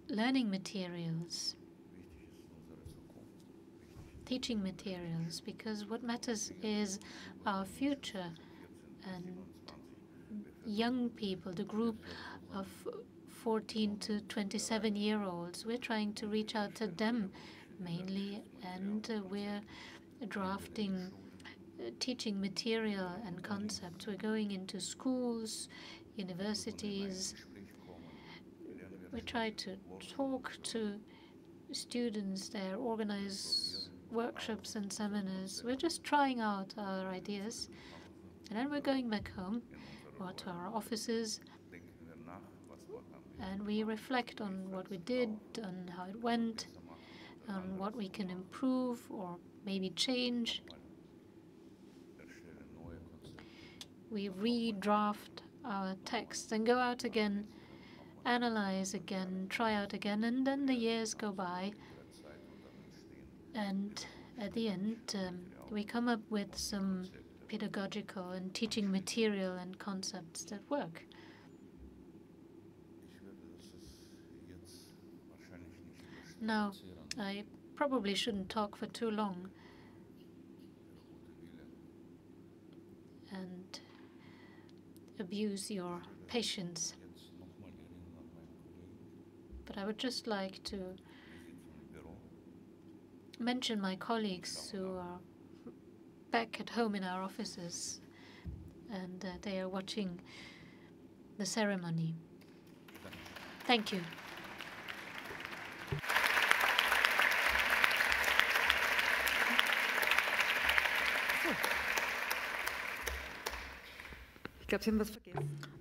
learning materials, teaching materials, because what matters is our future. And young people, the group of 14 to 27-year-olds, we're trying to reach out to them mainly, and we're drafting teaching material and concepts. We're going into schools, universities. We try to talk to students there, organize workshops and seminars. We're just trying out our ideas. And then we're going back home or to our offices, and we reflect on what we did, on how it went, on what we can improve or maybe change. We redraft our texts and go out again, analyze again, try out again, and then the years go by. And at the end, we come up with some pedagogical and teaching material and concepts that work. Now, I probably shouldn't talk for too long and abuse your patience, but I would just like to mention my colleagues who are back at home in our offices, and they are watching the ceremony. Thank you.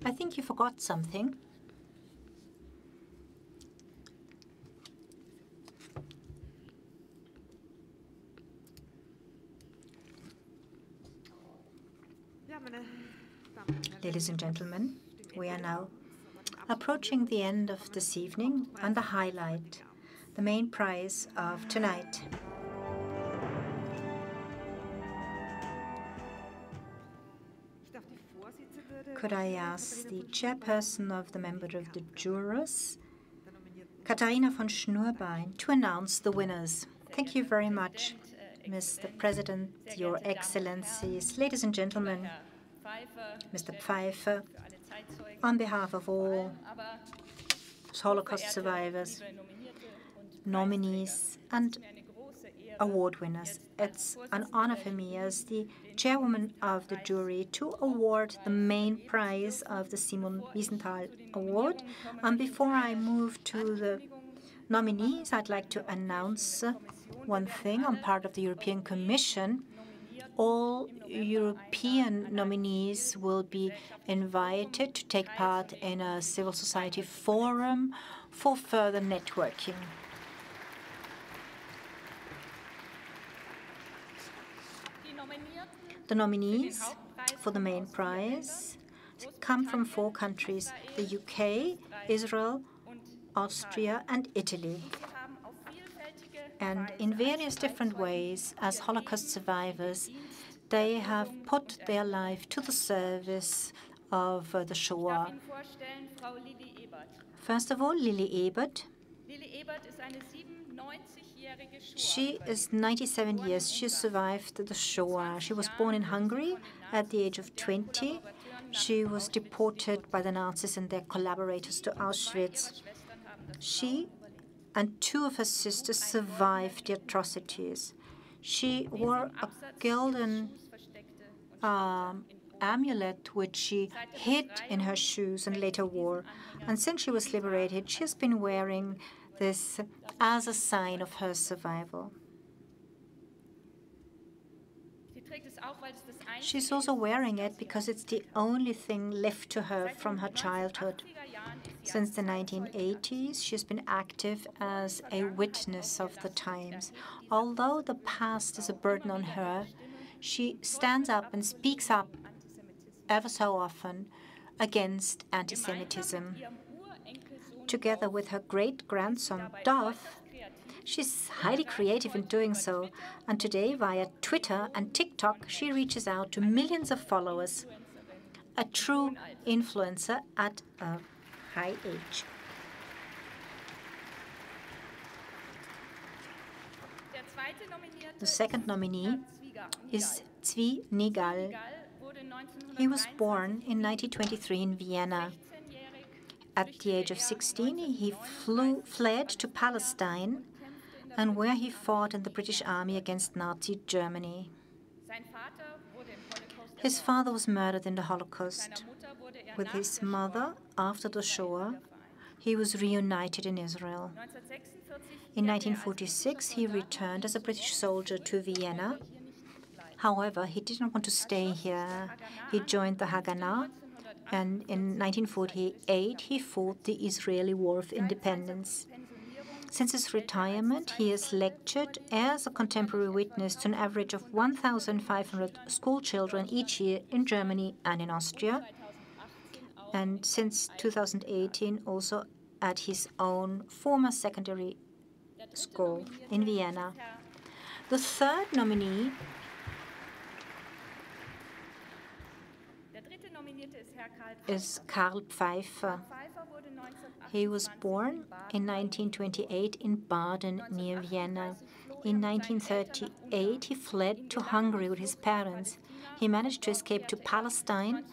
I think you forgot something. Ladies and gentlemen, we are now approaching the end of this evening and the highlight, the main prize of tonight. Could I ask the chairperson of the member of the jurors, Katharina von Schnurbein, to announce the winners? Thank you very much, Mr. President, Your Excellencies, ladies and gentlemen, Mr. Pfeiffer, on behalf of all Holocaust survivors, nominees, and award winners. It's an honor for me as the chairwoman of the jury to award the main prize of the Simon Wiesenthal Award. And before I move to the nominees, I'd like to announce one thing on part of the European Commission. All European nominees will be invited to take part in a civil society forum for further networking. The nominees for the main prize come from 4 countries: the UK, Israel, Austria, and Italy. And in various different ways, as Holocaust survivors, they have put their life to the service of the Shoah. First of all, Lili Ebert. She is 97 years. She survived the Shoah. She was born in Hungary at the age of 20. She was deported by the Nazis and their collaborators to Auschwitz. She and two of her sisters survived the atrocities. She wore a golden amulet which she hid in her shoes and later wore. And since she was liberated, she has been wearing this as a sign of her survival. She's also wearing it because it's the only thing left to her from her childhood. Since the 1980s, she's been active as a witness of the times. Although the past is a burden on her, she stands up and speaks up ever so often against anti-Semitism. Together with her great-grandson, Dov, she's highly creative in doing so, and today, via Twitter and TikTok, she reaches out to millions of followers. A true influencer at a high age. The second nominee is Zvi Nigal. He was born in 1923 in Vienna. At the age of 16, he fled to Palestine, and where he fought in the British Army against Nazi Germany. His father was murdered in the Holocaust. With his mother, after the Shoah, he was reunited in Israel. In 1946, he returned as a British soldier to Vienna. However, he didn't want to stay here. He joined the Haganah, and in 1948, he fought the Israeli War of Independence. Since his retirement, he has lectured as a contemporary witness to an average of 1,500 school children each year in Germany and in Austria, and since 2018 also at his own former secondary school in Vienna. The third nominee is Karl Pfeiffer. He was born in 1928 in Baden, near Vienna. In 1938, he fled to Hungary with his parents. He managed to escape to Palestine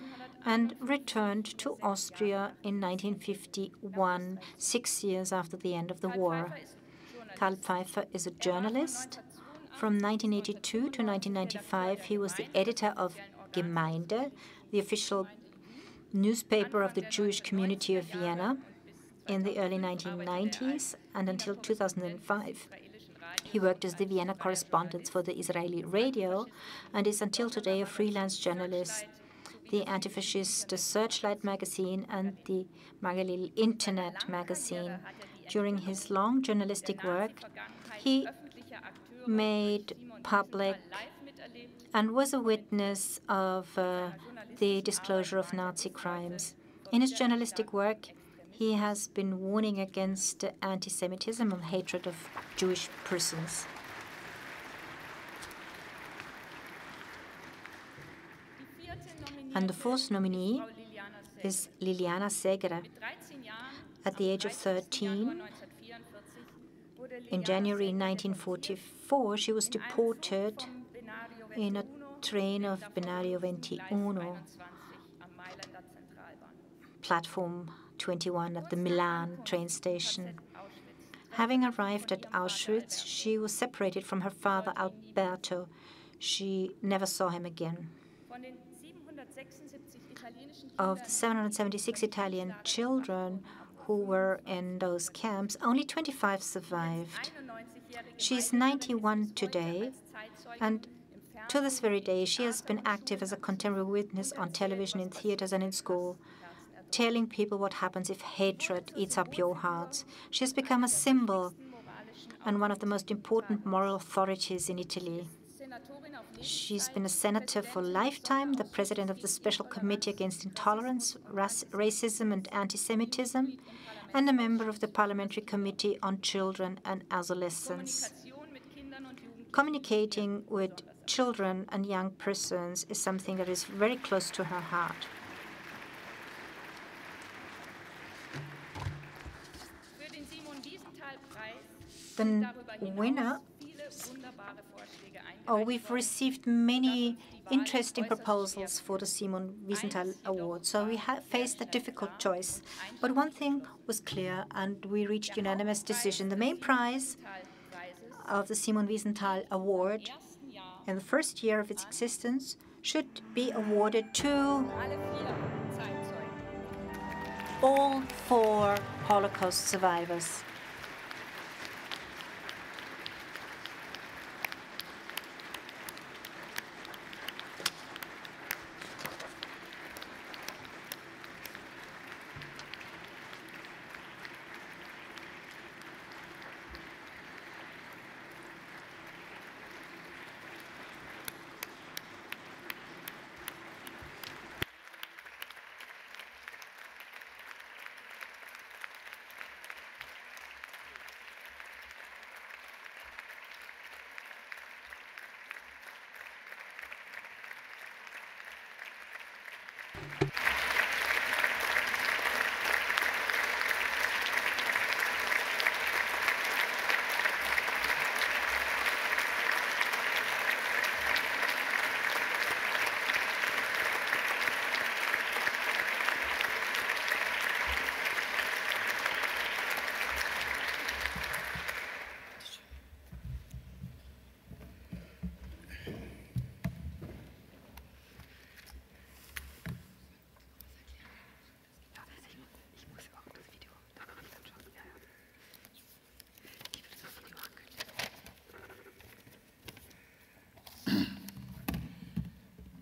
and returned to Austria in 1951, 6 years after the end of the war. Karl Pfeiffer is a journalist. From 1982 to 1995, he was the editor of Gemeinde, the official newspaper of the Jewish community of Vienna, in the early 1990s and until 2005. He worked as the Vienna correspondent for the Israeli radio and is until today a freelance journalist. The anti-fascist Searchlight magazine and the Magalil Internet magazine. During his long journalistic work, he made public and was a witness of the disclosure of Nazi crimes. In his journalistic work, he has been warning against anti-Semitism and hatred of Jewish persons. And the fourth nominee is Liliana Segre. At the age of 13, in January 1944, she was deported in a train of Binario 21, platform 21 at the Milan train station. Having arrived at Auschwitz, she was separated from her father Alberto. She never saw him again. Of the 776 Italian children who were in those camps, only 25 survived. She's 91 today, and to this very day, she has been active as a contemporary witness on television, in theaters, and in school, telling people what happens if hatred eats up your hearts. She has become a symbol and one of the most important moral authorities in Italy. She's been a senator for a lifetime, the president of the Special Committee Against Intolerance, Racism and Anti-Semitism, and a member of the Parliamentary Committee on Children and Adolescents. Communicating with children and young persons is something that is very close to her heart. The winner, we've received many interesting proposals for the Simon Wiesenthal Award, so we faced a difficult choice. But one thing was clear, and we reached unanimous decision. The main prize of the Simon Wiesenthal Award in the first year of its existence should be awarded to all 4 Holocaust survivors.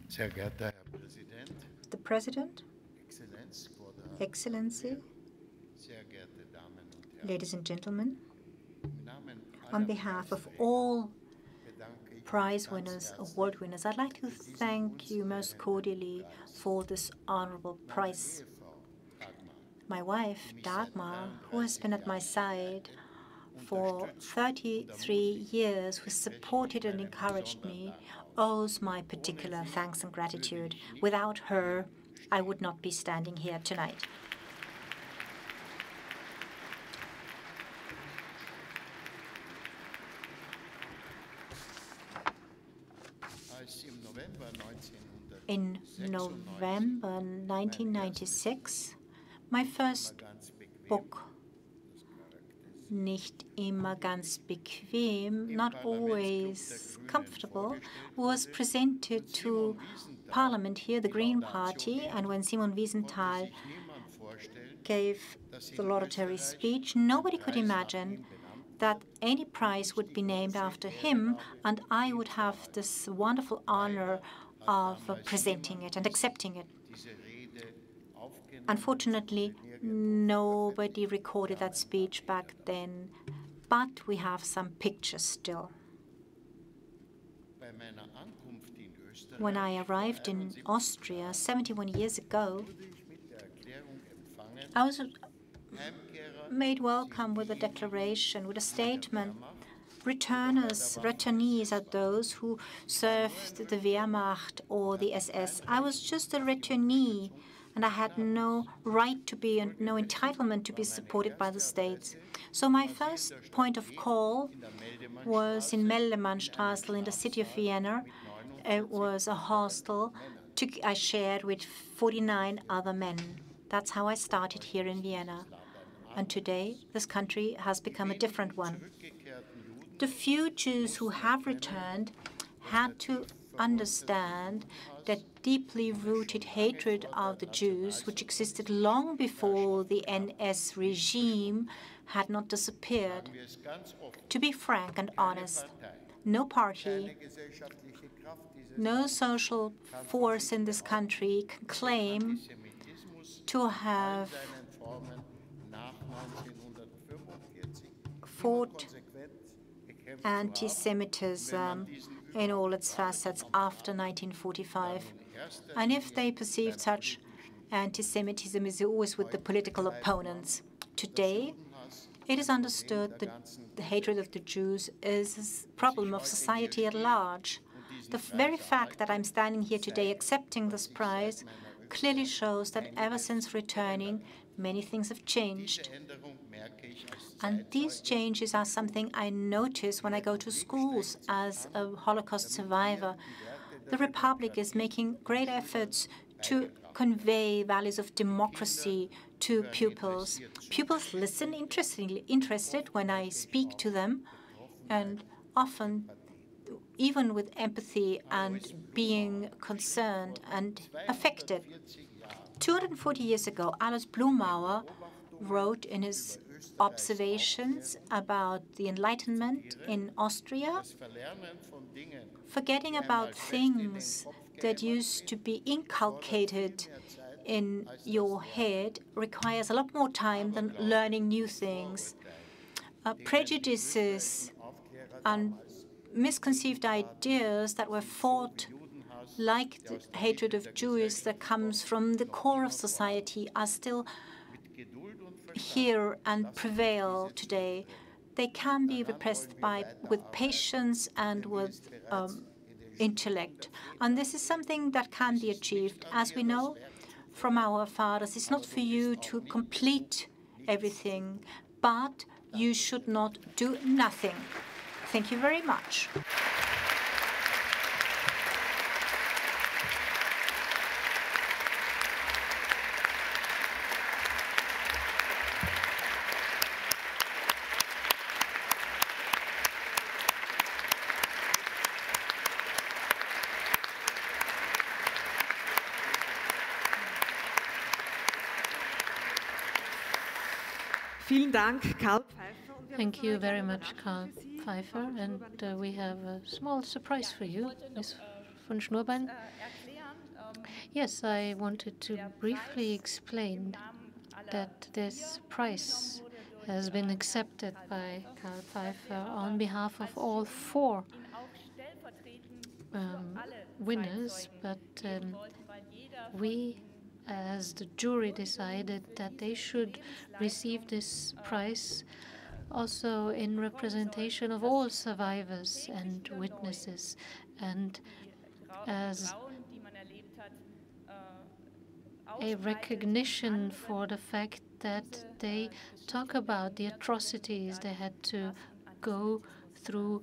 Sehr geehrter Herr Präsident,
The President,
Exzellenz,
Excellency,
sehr geehrte Damen und Herren,
ladies and gentlemen,
im Namen
on
aller
behalf of
Preisträger
all
bedanke ich
prize
mich
winners,
ganz herzlich
award winners, I'd like to thank you most cordially for this honorable prize.
Ehefrau Dagmar,
My wife, Dagmar, who has been at my side for 33 years, who supported and encouraged me, owes my particular thanks and gratitude. Without her, I would not be standing here tonight.
als im November 1996
In November 1996, my first book, Nicht immer ganz bequem, not always comfortable, was presented to Parliament here, the Green Party, and when Simon Wiesenthal gave the laudatory speech, nobody could imagine that any prize would be named after him, and I would have this wonderful honor of presenting it and accepting it. Unfortunately, nobody recorded that speech back then, but we have some pictures still. When I arrived in Austria 71 years ago, I was made welcome with a declaration, with a statement. Returnees are those who served the Wehrmacht or the SS. I was just a returnee, and I had no right to be and no entitlement to be supported by the states. So my first point of call was in Meldemannstraße in the city of Vienna. It was a hostel I shared with 49 other men. That's how I started here in Vienna. And today, this country has become a different one. The few Jews who have returned had to understand that deeply rooted hatred of the Jews, which existed long before the NS regime, had not disappeared. To be frank and honest, no party, no social force in this country can claim to have fought anti-Semitism in all its facets after 1945. And if they perceived such anti-Semitism, is always with the political opponents. Today, it is understood that the hatred of the Jews is a problem of society at large. The very fact that I'm standing here today accepting this prize clearly shows that ever since returning, many things have changed. And these changes are something I notice when I go to schools as a Holocaust survivor. The Republic is making great efforts to convey values of democracy to pupils. Pupils listen interested when I speak to them, and often even with empathy and being concerned and affected. 240 years ago, Alois Blumauer wrote in his observations about the Enlightenment in Austria, forgetting about things that used to be inculcated in your head requires a lot more time than learning new things. Prejudices and misconceived ideas that were fought, like the hatred of Jews that comes from the core of society, are still here and prevail today. They can be repressed with patience and with intellect. And this is something that can be achieved. As we know from our fathers, it's not for you to complete everything, but you should not do nothing. Thank you very much.
Vielen Dank, Karl Pfeiffer.
Thank you very much, Karl Pfeiffer. And we have a small surprise for you, Ms. von Schnurbein. Yes, I wanted to briefly explain that this prize has been accepted by Karl Pfeiffer on behalf of all four winners, but we as the jury decided that they should receive this prize also in representation of all survivors and witnesses, and as a recognition for the fact that they talk about the atrocities they had to go through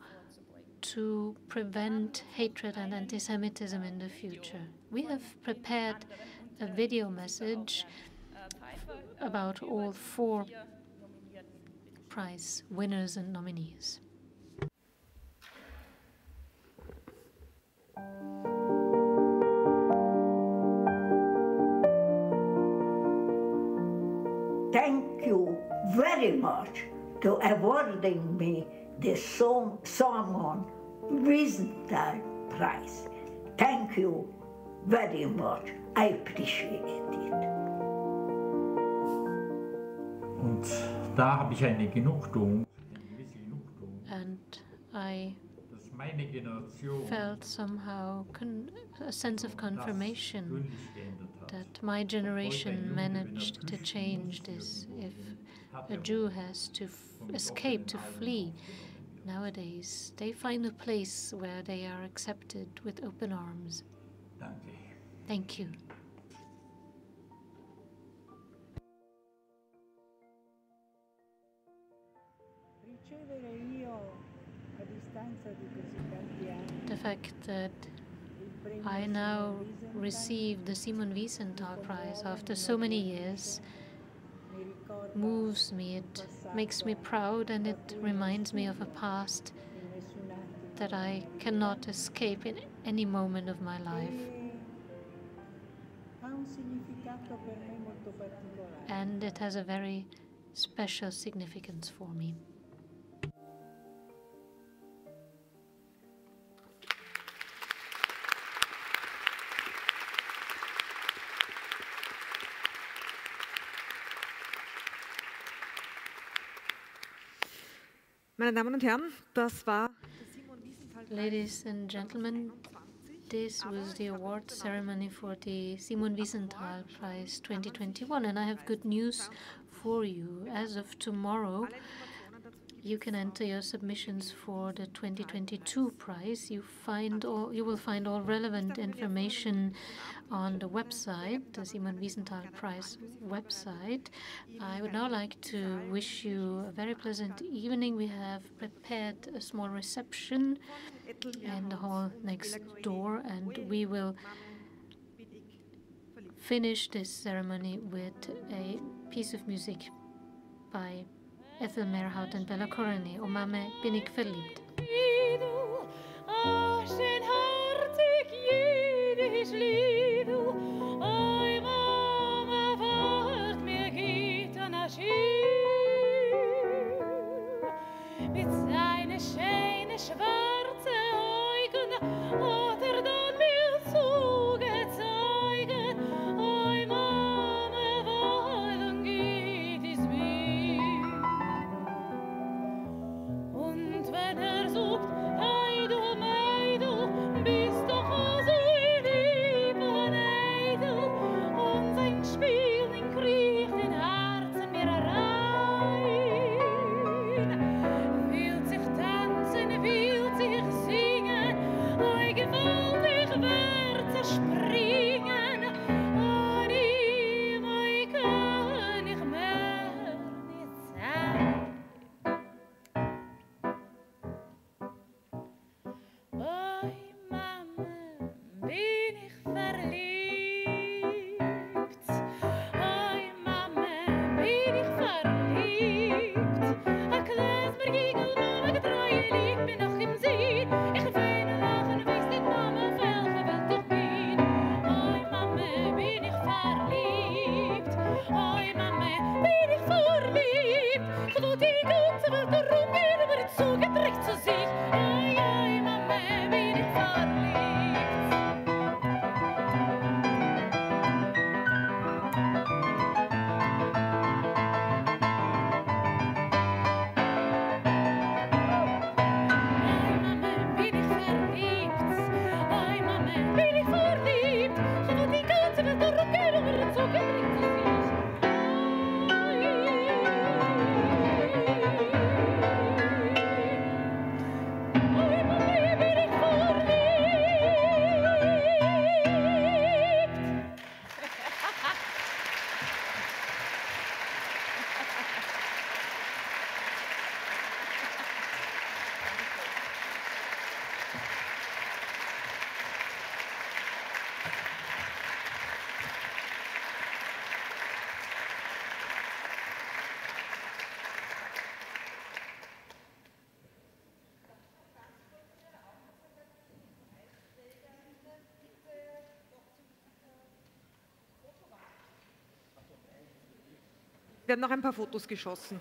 to prevent hatred and anti-Semitism in the future. We have prepared a video message about all four prize winners and nominees.
Thank you very much to awarding me the Simon Wiesenthal Prize. Thank you very much. I appreciate it.
Und da habe ich eine Genugtuung,
and I felt somehow a sense of confirmation that my generation managed to change this. If a Jew has to escape, to flee, nowadays they find a place where they are accepted with open arms. Thank you. The fact that I now receive the Simon Wiesenthal Prize after so many years moves me, it makes me proud, and it reminds me of a past that I cannot escape in any moment of my life. And it has a very special significance for me.
Meine Damen und Herren, das war
Ladies and gentlemen, this was the award ceremony for the Simon Wiesenthal Prize 2021, and I have good news for you. As of tomorrow, you can enter your submissions for the 2022 prize. You will find all relevant information on the website, the Simon-Wiesenthal-Prize website. I would now like to wish you a very pleasant evening. We have prepared a small reception in the hall next door, and we will finish this ceremony with a piece of music by Ethel Merhout en Bella Corani. O Mame, bin ik verliebt.
Mit seine schöne schwarze Augen hat dann mir zugezeigen, oi Mama, wollen geht es mir. Und wenn sucht, hey du Mädel, bist doch so lieb und edel, und sein Spielen kriegt in Herzen mir rein. Will sich tanzen, will sich singen, oi gewaltig wird zerspringen, und ihm oi kann ich mehr nicht sein. Oi Mama, bin ich verliebt. Oi Mama, bin ich verliebt. A kleines Mergigel, Mama, getreue Lieb, bin noch im Sinn. Ich weine lachen, weiß nicht, Mama, welche Welt ich bin. Oi Mama, bin ich verliebt. Oi Mama, bin ich verliebt. Ich will die ganze Welt herumgehen, aber jetzt zugedrückt zu sich. Oi, oi, Mama, bin ich verliebt. Oi Mama, bin ich verliebt. Oi Mama, bin ich verliebt. Ich will die ganze Welt herumgehen, aber jetzt zugedrückt zu sich. Oi Mama, bin ich verliebt.
Es werden noch ein paar Fotos geschossen.